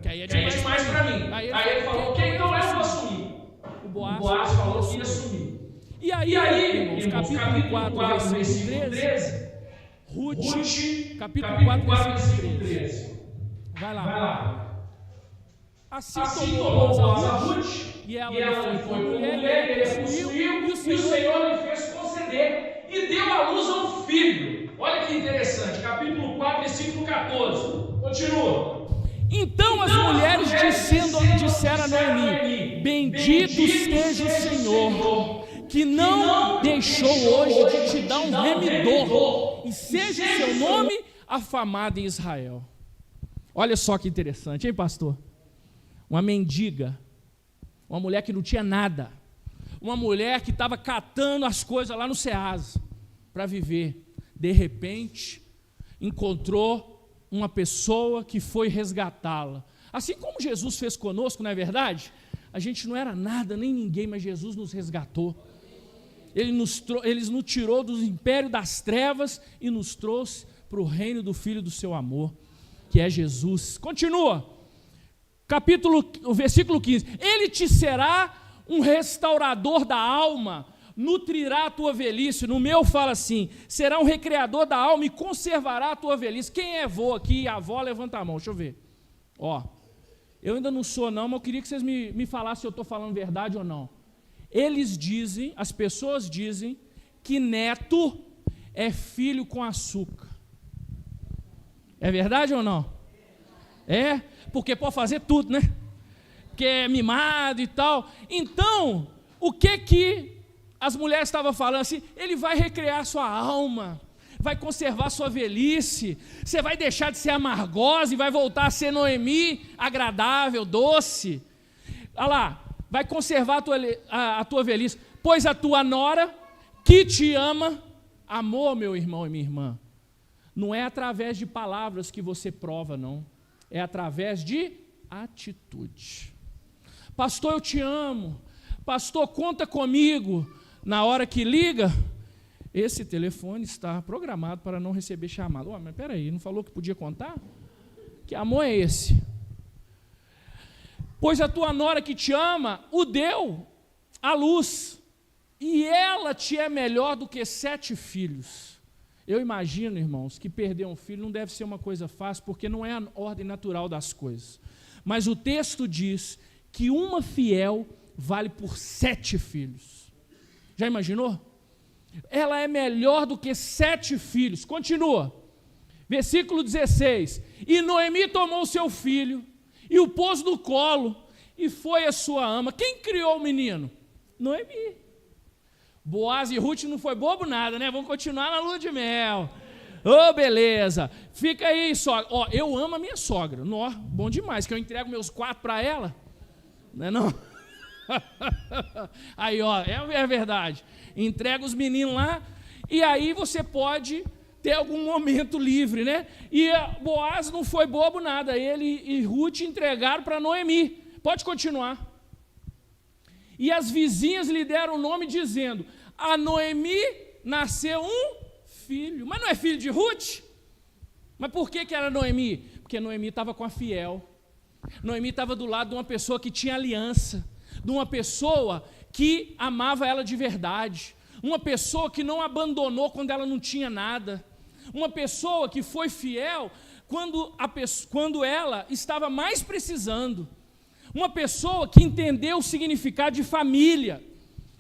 Que aí é demais para mim. Aí ele falou: ok, então eu vou assumir. O Boaz falou que ia assumir. E aí, irmãos, capítulo 4, versículo 13, Ruth, capítulo 4, versículo 13. Vai lá. Assim tomou Boaz a Ruth, e ela foi mulher, ele possuiu, e o Senhor lhe fez conceder, e deu à luz a um filho. Olha que interessante, capítulo 4, versículo 14. Continua. Então as mulheres disseram a Noemi: bendito esteja o Senhor, que não deixou hoje de te dar um remidor, e seja o seu nome afamado em Israel. Olha só que interessante, hein, pastor? Uma mendiga, uma mulher que não tinha nada, uma mulher que estava catando as coisas lá no Ceasa para viver, de repente encontrou uma pessoa que foi resgatá-la. Assim como Jesus fez conosco, não é verdade? A gente não era nada, nem ninguém, mas Jesus nos resgatou. Ele nos tirou do império das trevas e nos trouxe para o reino do Filho do seu amor, que é Jesus. Continua, o versículo 15: ele te será um restaurador da alma, nutrirá a tua velhice. No meu fala assim: será um recreador da alma e conservará a tua velhice. Quem é avô aqui? Avó, levanta a mão, deixa eu ver. Eu ainda não sou não, mas eu queria que vocês me falassem se eu estou falando verdade ou não. Eles dizem, as pessoas dizem, que neto é filho com açúcar. É verdade ou não? É, porque pode fazer tudo, né? Que é mimado e tal. Então, o que as mulheres estavam falando assim? Ele vai recriar sua alma, vai conservar sua velhice, você vai deixar de ser amargosa e vai voltar a ser Noemi, agradável, doce. Olha lá, vai conservar a tua velhice, pois a tua nora, que te ama, amor, meu irmão e minha irmã, não é através de palavras que você prova, não, é através de atitude. Pastor, eu te amo. Pastor, conta comigo. Na hora que liga, esse telefone está programado para não receber chamada. Mas espera aí, não falou que podia contar? Que amor é esse? Pois a tua nora que te ama, o deu à luz, e ela te é melhor do que 7 filhos. Eu imagino, irmãos, que perder um filho não deve ser uma coisa fácil, porque não é a ordem natural das coisas. Mas o texto diz que uma fiel vale por 7 filhos. Já imaginou? Ela é melhor do que 7 filhos. Continua. Versículo 16. E Noemi tomou seu filho e o pôs no colo e foi a sua ama. Quem criou o menino? Noemi. Boaz e Ruth não foi bobo nada, né? Vamos continuar na lua de mel. Beleza. Fica aí, sogra. Eu amo a minha sogra. Bom demais, que eu entrego meus 4 para ela. Não é não? Aí, é verdade. Entrega os meninos lá e aí você pode ter algum momento livre, né? E Boaz não foi bobo nada. Ele e Ruth entregaram para Noemi. Pode continuar. E as vizinhas lhe deram o nome dizendo: a Noemi nasceu um filho. Mas não é filho de Ruth? Mas por que era Noemi? Porque Noemi estava com a fiel. Noemi estava do lado de uma pessoa que tinha aliança, de uma pessoa que amava ela de verdade, uma pessoa que não abandonou quando ela não tinha nada, uma pessoa que foi fiel quando ela estava mais precisando, uma pessoa que entendeu o significado de família,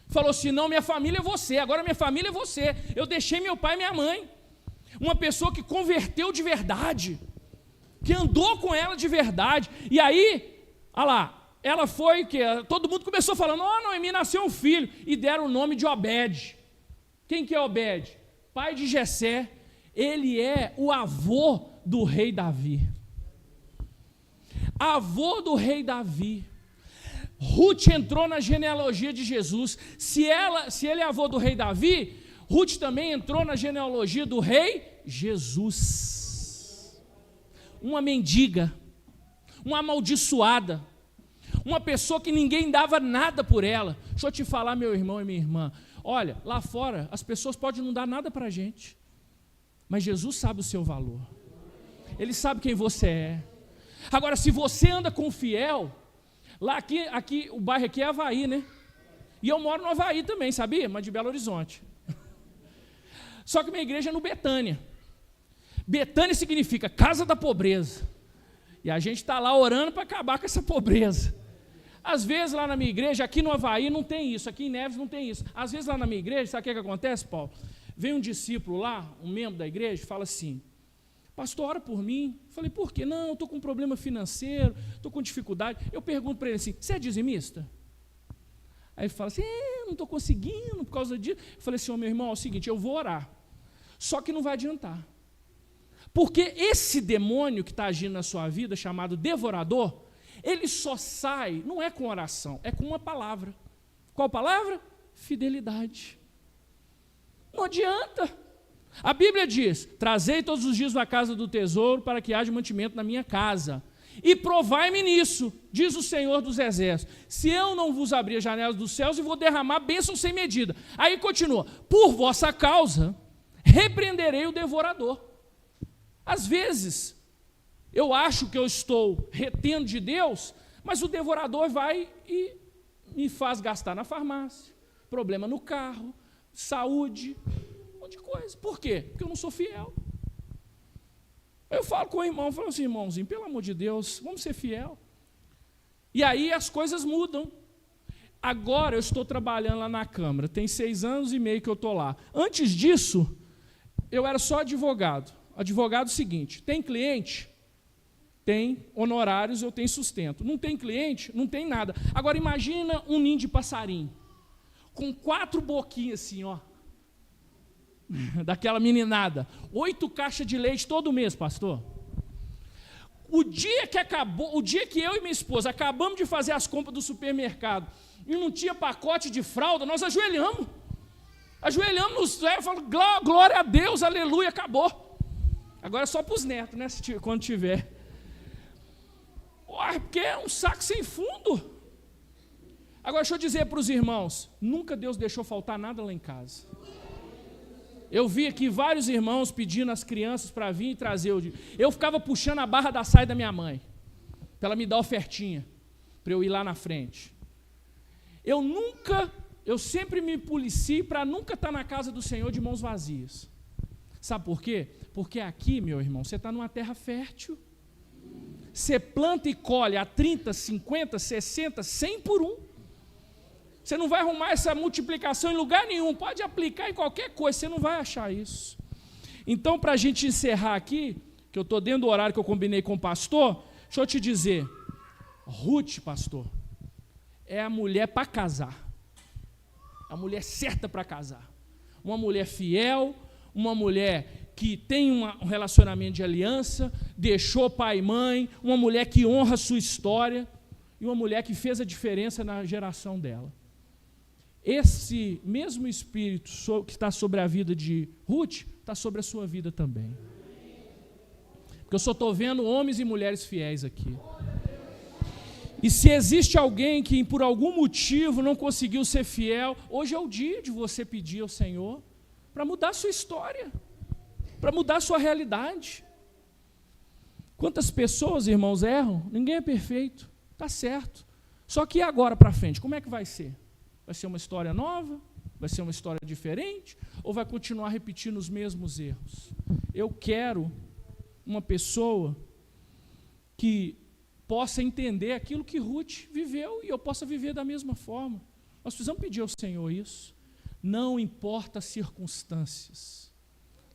falou assim: não, minha família é você, agora minha família é você, eu deixei meu pai e minha mãe. Uma pessoa que converteu de verdade, que andou com ela de verdade. E aí, olha lá, ela foi, todo mundo começou falando: Noemi nasceu um filho, e deram o nome de Obed. Quem que é Obed? Pai de Jessé. Ele é o avô do rei Davi. Avô do rei Davi. Ruth entrou na genealogia de Jesus. Se ele é avô do rei Davi, Ruth também entrou na genealogia do rei Jesus. Uma mendiga, uma amaldiçoada, uma pessoa que ninguém dava nada por ela. Deixa eu te falar, meu irmão e minha irmã, olha, lá fora as pessoas podem não dar nada para a gente, mas Jesus sabe o seu valor, Ele sabe quem você é. Agora, se você anda com fiel, lá aqui o bairro aqui é Havaí, né? E eu moro no Havaí também, sabia? Mas de Belo Horizonte. Só que minha igreja é no Betânia. Betânia significa casa da pobreza. E a gente está lá orando para acabar com essa pobreza. Às vezes lá na minha igreja, aqui no Havaí não tem isso, aqui em Neves não tem isso. Às vezes lá na minha igreja, sabe o que acontece, Paulo? Vem um discípulo lá, um membro da igreja, e fala assim: pastor, ora por mim. Falei, por quê? Não, estou com um problema financeiro, estou com dificuldade. Eu pergunto para ele assim, você é dizimista? Aí ele fala assim, não estou conseguindo por causa disso. Eu falei assim, meu irmão, é o seguinte, eu vou orar, só que não vai adiantar. Porque esse demônio que está agindo na sua vida, chamado devorador, ele só sai, não é com oração, é com uma palavra. Qual palavra? Fidelidade. Não adianta. A Bíblia diz, trazei todos os dias da casa do tesouro para que haja mantimento na minha casa. E provai-me nisso, diz o Senhor dos Exércitos, se eu não vos abrir as janelas dos céus e vou derramar bênção sem medida. Aí continua, por vossa causa, repreenderei o devorador. Às vezes, eu acho que eu estou retendo de Deus, mas o devorador vai e me faz gastar na farmácia, problema no carro, saúde, um monte de coisa. Por quê? Porque eu não sou fiel. Eu falo com o irmão, falo assim, irmãozinho, pelo amor de Deus, vamos ser fiel. E aí as coisas mudam. Agora eu estou trabalhando lá na Câmara, tem 6 anos e meio que eu estou lá. Antes disso, eu era só advogado. Advogado seguinte, tem cliente? Tem honorários, eu tenho sustento. Não tem cliente? Não tem nada. Agora imagina um ninho de passarinho, com 4 boquinhas assim, ó, daquela meninada, 8 caixas de leite todo mês, pastor. O dia que acabou, o dia que eu e minha esposa acabamos de fazer as compras do supermercado e não tinha pacote de fralda, nós ajoelhamos no céu e falamos, glória a Deus, aleluia, acabou. Agora é só para os netos, né, quando tiver. Porque é um saco sem fundo. Agora deixa eu dizer para os irmãos, nunca Deus deixou faltar nada lá em casa. Eu vi aqui vários irmãos pedindo as crianças para vir e trazer. Eu ficava puxando a barra da saia da minha mãe, para ela me dar ofertinha, para eu ir lá na frente. Eu sempre me policio para nunca estar na casa do Senhor de mãos vazias. Sabe por quê? Porque aqui, meu irmão, você está numa terra fértil. Você planta e colhe a 30, 50, 60, 100 por 1. Você não vai arrumar essa multiplicação em lugar nenhum. Pode aplicar em qualquer coisa, você não vai achar isso. Então, para a gente encerrar aqui, que eu estou dentro do horário que eu combinei com o pastor, deixa eu te dizer, Ruth, pastor, é a mulher para casar. A mulher certa para casar. Uma mulher fiel, uma mulher que tem um relacionamento de aliança, deixou pai e mãe, uma mulher que honra a sua história, e uma mulher que fez a diferença na geração dela. Esse mesmo espírito que está sobre a vida de Ruth, está sobre a sua vida também. Porque eu só estou vendo homens e mulheres fiéis aqui. E se existe alguém que por algum motivo não conseguiu ser fiel, hoje é o dia de você pedir ao Senhor para mudar a sua história, para mudar a sua realidade. Quantas pessoas, irmãos, erram? Ninguém é perfeito, está certo. Só que agora para frente, como é que vai ser? Vai ser uma história nova? Vai ser uma história diferente? Ou vai continuar repetindo os mesmos erros? Eu quero uma pessoa que possa entender aquilo que Ruth viveu e eu possa viver da mesma forma. Nós precisamos pedir ao Senhor isso. Não importa as circunstâncias.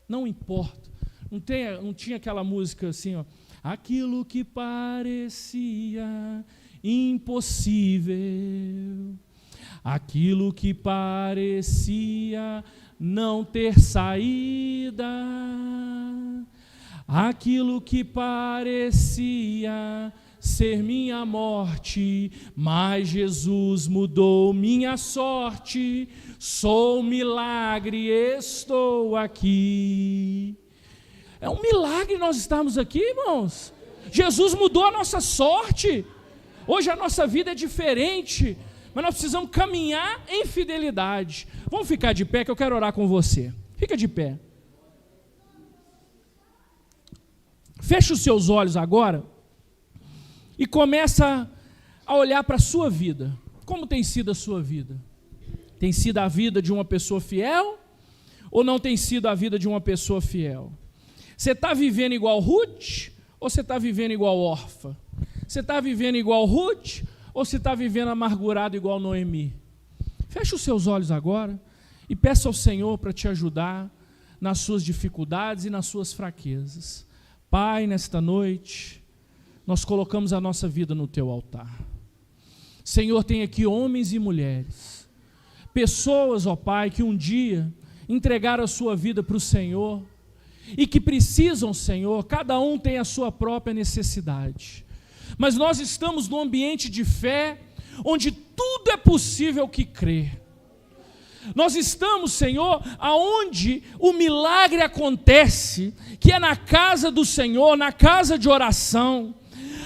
Não importa. Não tinha aquela música assim, ó. Aquilo que parecia impossível, aquilo que parecia não ter saída, aquilo que parecia ser minha morte, mas Jesus mudou minha sorte, sou milagre, estou aqui. É um milagre nós estarmos aqui, irmãos. Jesus mudou a nossa sorte. Hoje a nossa vida é diferente, mas nós precisamos caminhar em fidelidade. Vamos ficar de pé que eu quero orar com você. Fica de pé. Feche os seus olhos agora e começa a olhar para a sua vida. Como tem sido a sua vida? Tem sido a vida de uma pessoa fiel ou não tem sido a vida de uma pessoa fiel? Você está vivendo igual Ruth ou você está vivendo igual Orfa? Você está vivendo igual Ruth ou você está vivendo amargurado igual Noemi? Feche os seus olhos agora e peça ao Senhor para te ajudar nas suas dificuldades e nas suas fraquezas. Pai, nesta noite, nós colocamos a nossa vida no teu altar. Senhor, tem aqui homens e mulheres, pessoas, ó Pai, que um dia entregaram a sua vida para o Senhor e que precisam, Senhor, cada um tem a sua própria necessidade. Mas nós estamos num ambiente de fé, onde tudo é possível que crê. Nós estamos, Senhor, aonde o milagre acontece, que é na casa do Senhor, na casa de oração.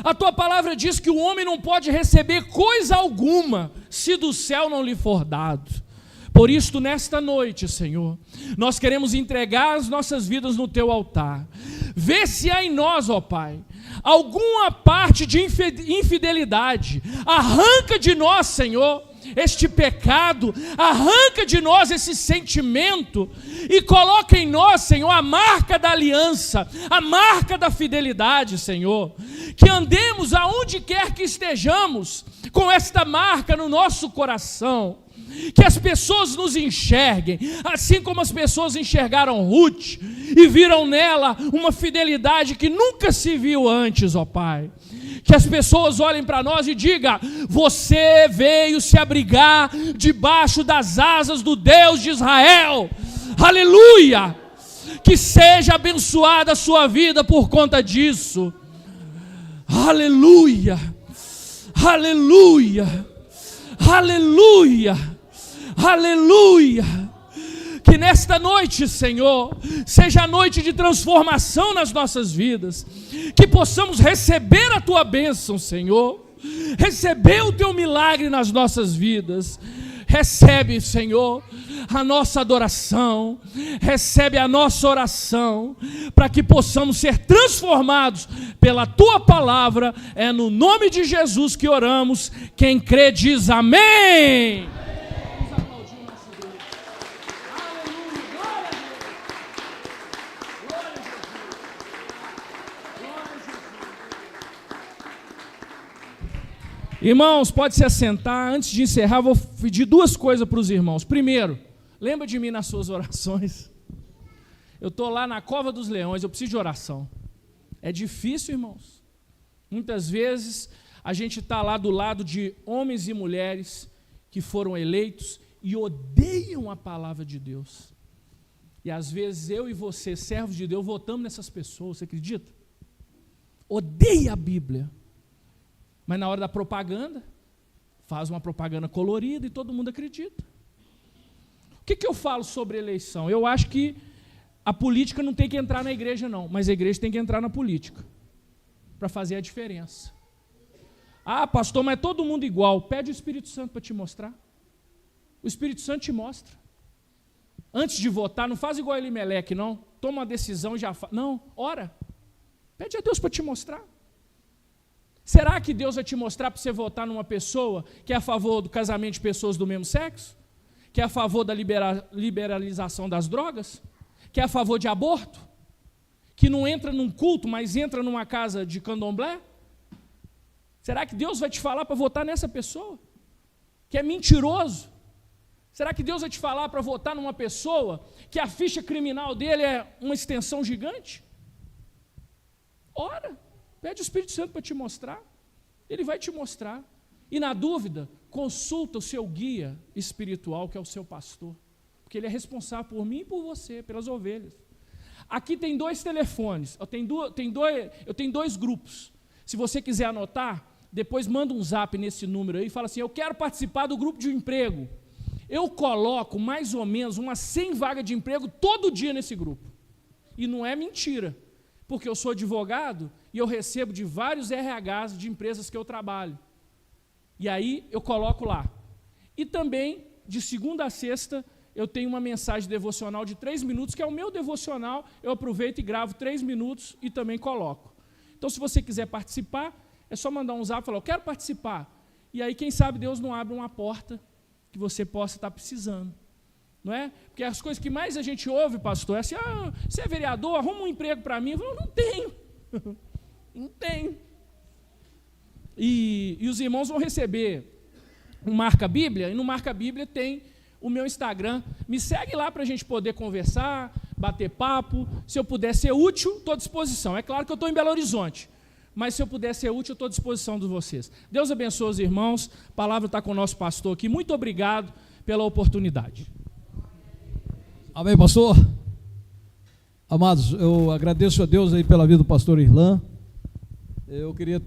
A tua palavra diz que o homem não pode receber coisa alguma, se do céu não lhe for dado. Por isso, nesta noite, Senhor, nós queremos entregar as nossas vidas no teu altar. Vê se há em nós, ó Pai, alguma parte de infidelidade. Arranca de nós, Senhor, este pecado, arranca de nós esse sentimento e coloca em nós, Senhor, a marca da aliança, a marca da fidelidade, Senhor. Que andemos aonde quer que estejamos com esta marca no nosso coração. Que as pessoas nos enxerguem, assim como as pessoas enxergaram Ruth e viram nela uma fidelidade que nunca se viu antes, ó Pai. Que as pessoas olhem para nós e digam: você veio se abrigar debaixo das asas do Deus de Israel. Aleluia! Que seja abençoada a sua vida por conta disso. Aleluia! Aleluia! Aleluia! Aleluia! Que nesta noite, Senhor, seja a noite de transformação nas nossas vidas, que possamos receber a tua bênção, Senhor, receber o teu milagre nas nossas vidas. Recebe, Senhor, a nossa adoração, recebe a nossa oração, para que possamos ser transformados pela tua palavra. É no nome de Jesus que oramos. Quem crê diz amém. Irmãos, pode se assentar. Antes de encerrar, vou pedir duas coisas para os irmãos. Primeiro, lembra de mim nas suas orações. Eu estou lá na Cova dos Leões, eu preciso de oração. É difícil, irmãos. Muitas vezes a gente está lá do lado de homens e mulheres que foram eleitos e odeiam a palavra de Deus. E às vezes eu e você, servos de Deus, votamos nessas pessoas, você acredita? Odeia a Bíblia. Mas na hora da propaganda, faz uma propaganda colorida e todo mundo acredita. O que eu falo sobre eleição? Eu acho que a política não tem que entrar na igreja, não, mas a igreja tem que entrar na política, para fazer a diferença. Ah, pastor, mas é todo mundo igual. Pede o Espírito Santo para te mostrar. O Espírito Santo te mostra. Antes de votar, não faz igual Elimeleque, não. Toma uma decisão e já faz. Não, ora. Pede a Deus para te mostrar. Será que Deus vai te mostrar para você votar numa pessoa que é a favor do casamento de pessoas do mesmo sexo? Que é a favor da liberalização das drogas? Que é a favor de aborto? Que não entra num culto, mas entra numa casa de candomblé? Será que Deus vai te falar para votar nessa pessoa? Que é mentiroso? Será que Deus vai te falar para votar numa pessoa que a ficha criminal dele é uma extensão gigante? Ora. Pede o Espírito Santo para te mostrar. Ele vai te mostrar. E na dúvida, consulta o seu guia espiritual, que é o seu pastor. Porque ele é responsável por mim e por você, pelas ovelhas. Aqui tem 2 telefones. Eu tenho dois grupos. Se você quiser anotar, depois manda um zap nesse número aí e fala assim: eu quero participar do grupo de emprego. Eu coloco mais ou menos umas 100 vagas de emprego todo dia nesse grupo. E não é mentira. Porque eu sou advogado e eu recebo de vários RHs de empresas que eu trabalho. E aí eu coloco lá. E também, de segunda a sexta, eu tenho uma mensagem devocional de 3 minutos, que é o meu devocional. Eu aproveito e gravo 3 minutos e também coloco. Então, se você quiser participar, é só mandar um zap e falar: eu quero participar. E aí, quem sabe, Deus não abre uma porta que você possa estar precisando. Não é? Porque as coisas que mais a gente ouve, pastor, é assim: ah, você é vereador, arruma um emprego para mim. Eu falo: não tenho. Não tenho. E os irmãos vão receber um Marca Bíblia, e no Marca Bíblia tem o meu Instagram. Me segue lá para a gente poder conversar, bater papo, se eu puder ser útil, estou à disposição. É claro que eu estou em Belo Horizonte, mas se eu puder ser útil, eu estou à disposição de vocês. Deus abençoe os irmãos, a palavra está com o nosso pastor aqui. Muito obrigado pela oportunidade. Amém, pastor? Amados, eu agradeço a Deus aí pela vida do pastor Irlan. Eu queria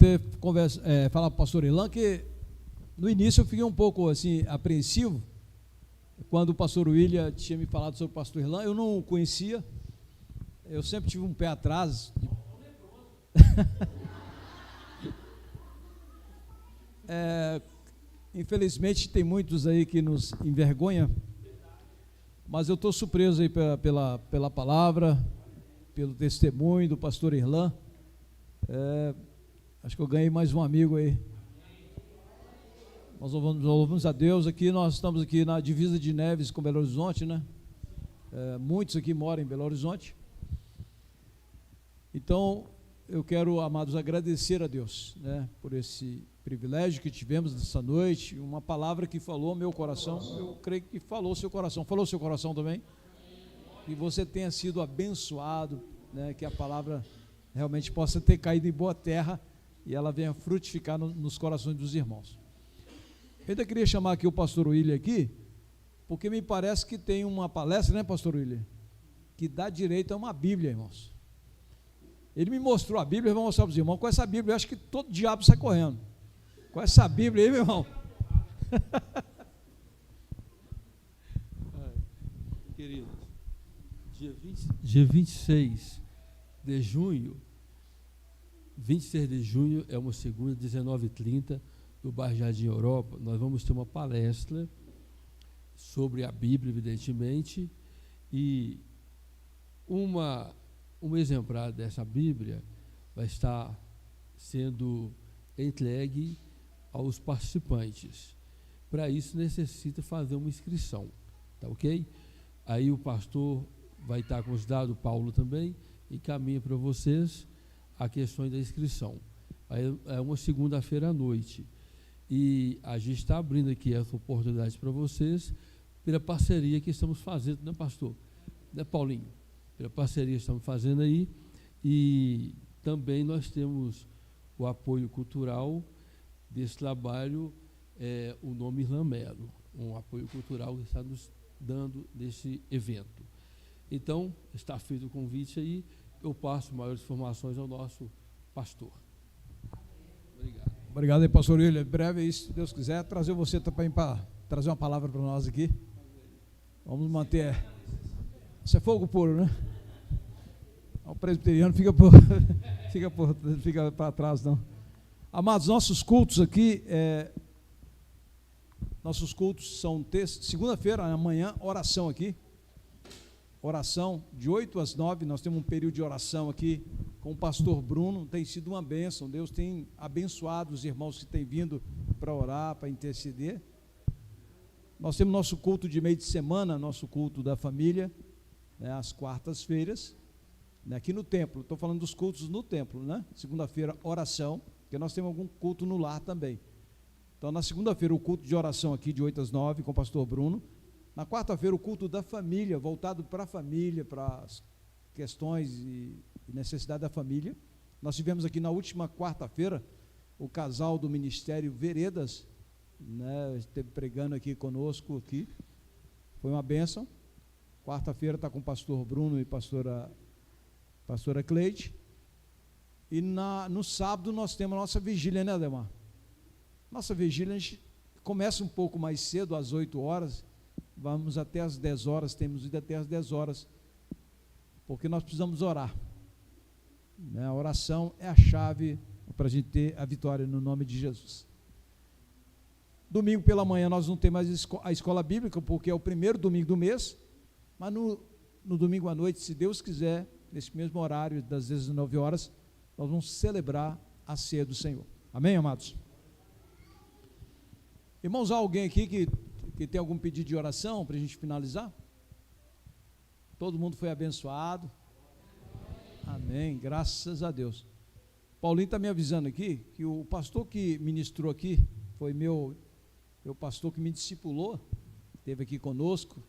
falar para o pastor Irlan que no início eu fiquei um pouco assim, apreensivo, quando o pastor William tinha me falado sobre o pastor Irlan. Eu não o conhecia, eu sempre tive um pé atrás. Infelizmente tem muitos aí que nos envergonham, mas eu estou surpreso aí pela palavra, pelo testemunho do pastor Irlan. Acho que eu ganhei mais um amigo aí. Nós louvamos a Deus aqui. Nós estamos aqui na divisa de Neves com Belo Horizonte, né? Muitos aqui moram em Belo Horizonte. Então, eu quero, amados, agradecer a Deus, né, por esse privilégio que tivemos nessa noite, uma palavra que falou ao meu coração. Eu creio que falou ao seu coração. Falou ao seu coração também? Que você tenha sido abençoado, né, que a palavra realmente possa ter caído em boa terra e ela venha frutificar nos corações dos irmãos. Eu ainda queria chamar aqui o pastor William aqui, porque me parece que tem uma palestra, né, pastor William, que dá direito a uma Bíblia, irmãos. Ele me mostrou a Bíblia, eu vou mostrar para os irmãos. Com essa Bíblia, eu acho que todo diabo sai correndo. Com essa Bíblia aí, meu irmão. Queridos, dia 26 de junho, 26 de junho é uma segunda, 19h30, no bairro Jardim Europa. Nós vamos ter uma palestra sobre a Bíblia, evidentemente, e um exemplar dessa Bíblia vai estar sendo entregue aos participantes. Para isso necessita fazer uma inscrição, tá ok? Aí o pastor vai estar com os dados, o Paulo também, encaminha para vocês a questão da inscrição. Aí é uma segunda-feira à noite. E a gente está abrindo aqui essa oportunidade para vocês, pela parceria que estamos fazendo, né, pastor? Né, Paulinho? Pela parceria que estamos fazendo aí. E também nós temos o apoio cultural desse trabalho, o nome Irlan Melo, um apoio cultural que está nos dando nesse evento. Então, está feito o convite aí, eu passo maiores informações ao nosso pastor. Obrigado. Obrigado aí, pastor William. Em breve, se Deus quiser, trazer você também para trazer uma palavra para nós aqui. Vamos manter. Isso é fogo puro, né? O presbiteriano fica para trás, não. Amados, nossos cultos aqui, nossos cultos são segunda-feira, amanhã, oração aqui. Oração de 8 às 9, nós temos um período de oração aqui com o pastor Bruno. Tem sido uma bênção. Deus tem abençoado os irmãos que têm vindo para orar, para interceder. Nós temos nosso culto de meio de semana, nosso culto da família, né, às quartas-feiras, né, aqui no templo. Estou falando dos cultos no templo, né? Segunda-feira, oração, porque nós temos algum culto no lar também. Então, na segunda-feira, o culto de oração aqui, de 8 às 9, com o pastor Bruno. Na quarta-feira, o culto da família, voltado para a família, para as questões e necessidade da família. Nós tivemos aqui na última quarta-feira o casal do Ministério Veredas, né, esteve pregando aqui conosco, aqui. Foi uma bênção. Quarta-feira está com o pastor Bruno e pastora Cleide. E no sábado nós temos a nossa vigília, né, Ademar? Nossa vigília, a gente começa um pouco mais cedo, às 8 horas, vamos até às 10 horas, temos ido até às 10 horas, porque nós precisamos orar. A oração é a chave para a gente ter a vitória no nome de Jesus. Domingo pela manhã nós não temos mais a escola bíblica, porque é o primeiro domingo do mês, mas no domingo à noite, se Deus quiser, nesse mesmo horário, das 19 horas, nós vamos celebrar a ceia do Senhor. Amém, amados? Irmãos, há alguém aqui que tem algum pedido de oração para a gente finalizar? Todo mundo foi abençoado? Amém, graças a Deus. Paulinho está me avisando aqui que o pastor que ministrou aqui foi meu pastor que me discipulou, esteve aqui conosco,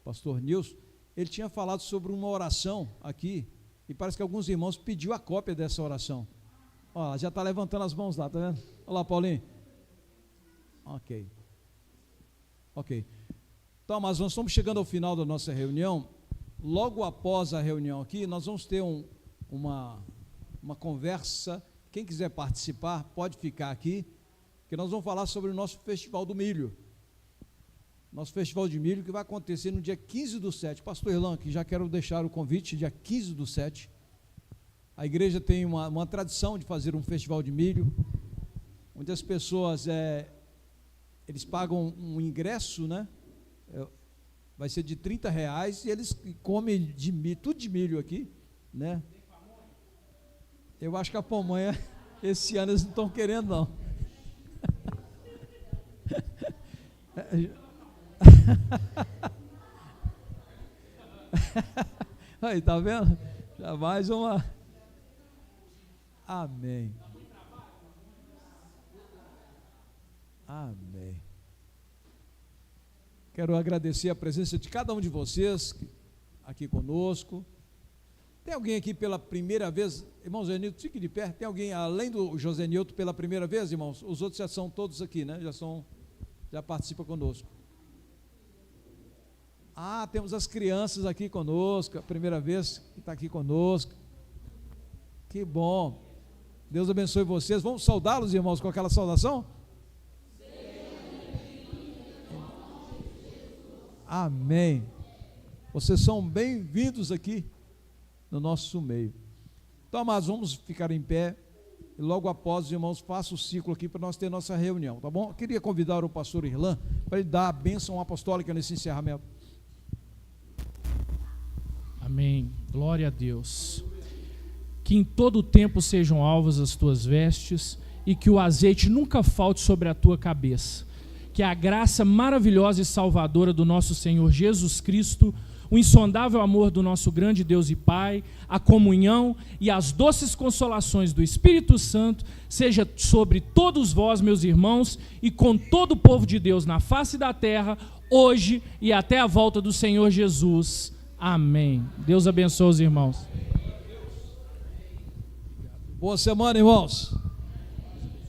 pastor Nilson. ele tinha falado sobre uma oração aqui, e parece que alguns irmãos pediu a cópia dessa oração. Ó, já está levantando as mãos lá, tá vendo? Olha lá, Paulinho. Ok. Então, mas nós estamos chegando ao final da nossa reunião. Logo após a reunião aqui, nós vamos ter uma conversa. Quem quiser participar, pode ficar aqui, que nós vamos falar sobre o nosso Festival do Milho. Nosso Festival de Milho, que vai acontecer no dia 15/7. Pastor Irlan, que já quero deixar o convite, dia 15/7. A igreja tem uma tradição de fazer um Festival de Milho, onde as pessoas, eles pagam um ingresso, né? Vai ser de R$30, e eles comem de milho, tudo de milho aqui, né? Eu acho que a pamonha, esse ano eles não estão querendo, não. Aí, tá vendo? Já mais uma. Amém. Amém. Quero agradecer a presença de cada um de vocês aqui conosco. Tem alguém aqui pela primeira vez? Irmão José Nilton, fique de pé. Tem alguém além do José Nilton pela primeira vez, irmãos? Os outros já são todos aqui, né? Já participam conosco. Ah, temos as crianças aqui conosco, a primeira vez que está aqui conosco. Que bom. Deus abençoe vocês. Vamos saudá-los, irmãos, com aquela saudação? Amém. Vocês são bem-vindos aqui no nosso meio. Então, amados, vamos ficar em pé. E logo após, os irmãos, façam o ciclo aqui para nós ter nossa reunião, tá bom? Eu queria convidar o pastor Irlan para ele dar a bênção apostólica nesse encerramento. Amém. Glória a Deus. Que em todo o tempo sejam alvas as tuas vestes e que o azeite nunca falte sobre a tua cabeça. Que a graça maravilhosa e salvadora do nosso Senhor Jesus Cristo, o insondável amor do nosso grande Deus e Pai, a comunhão e as doces consolações do Espírito Santo seja sobre todos vós, meus irmãos, e com todo o povo de Deus na face da terra, hoje e até a volta do Senhor Jesus. Amém. Deus abençoe os irmãos. Boa semana, irmãos.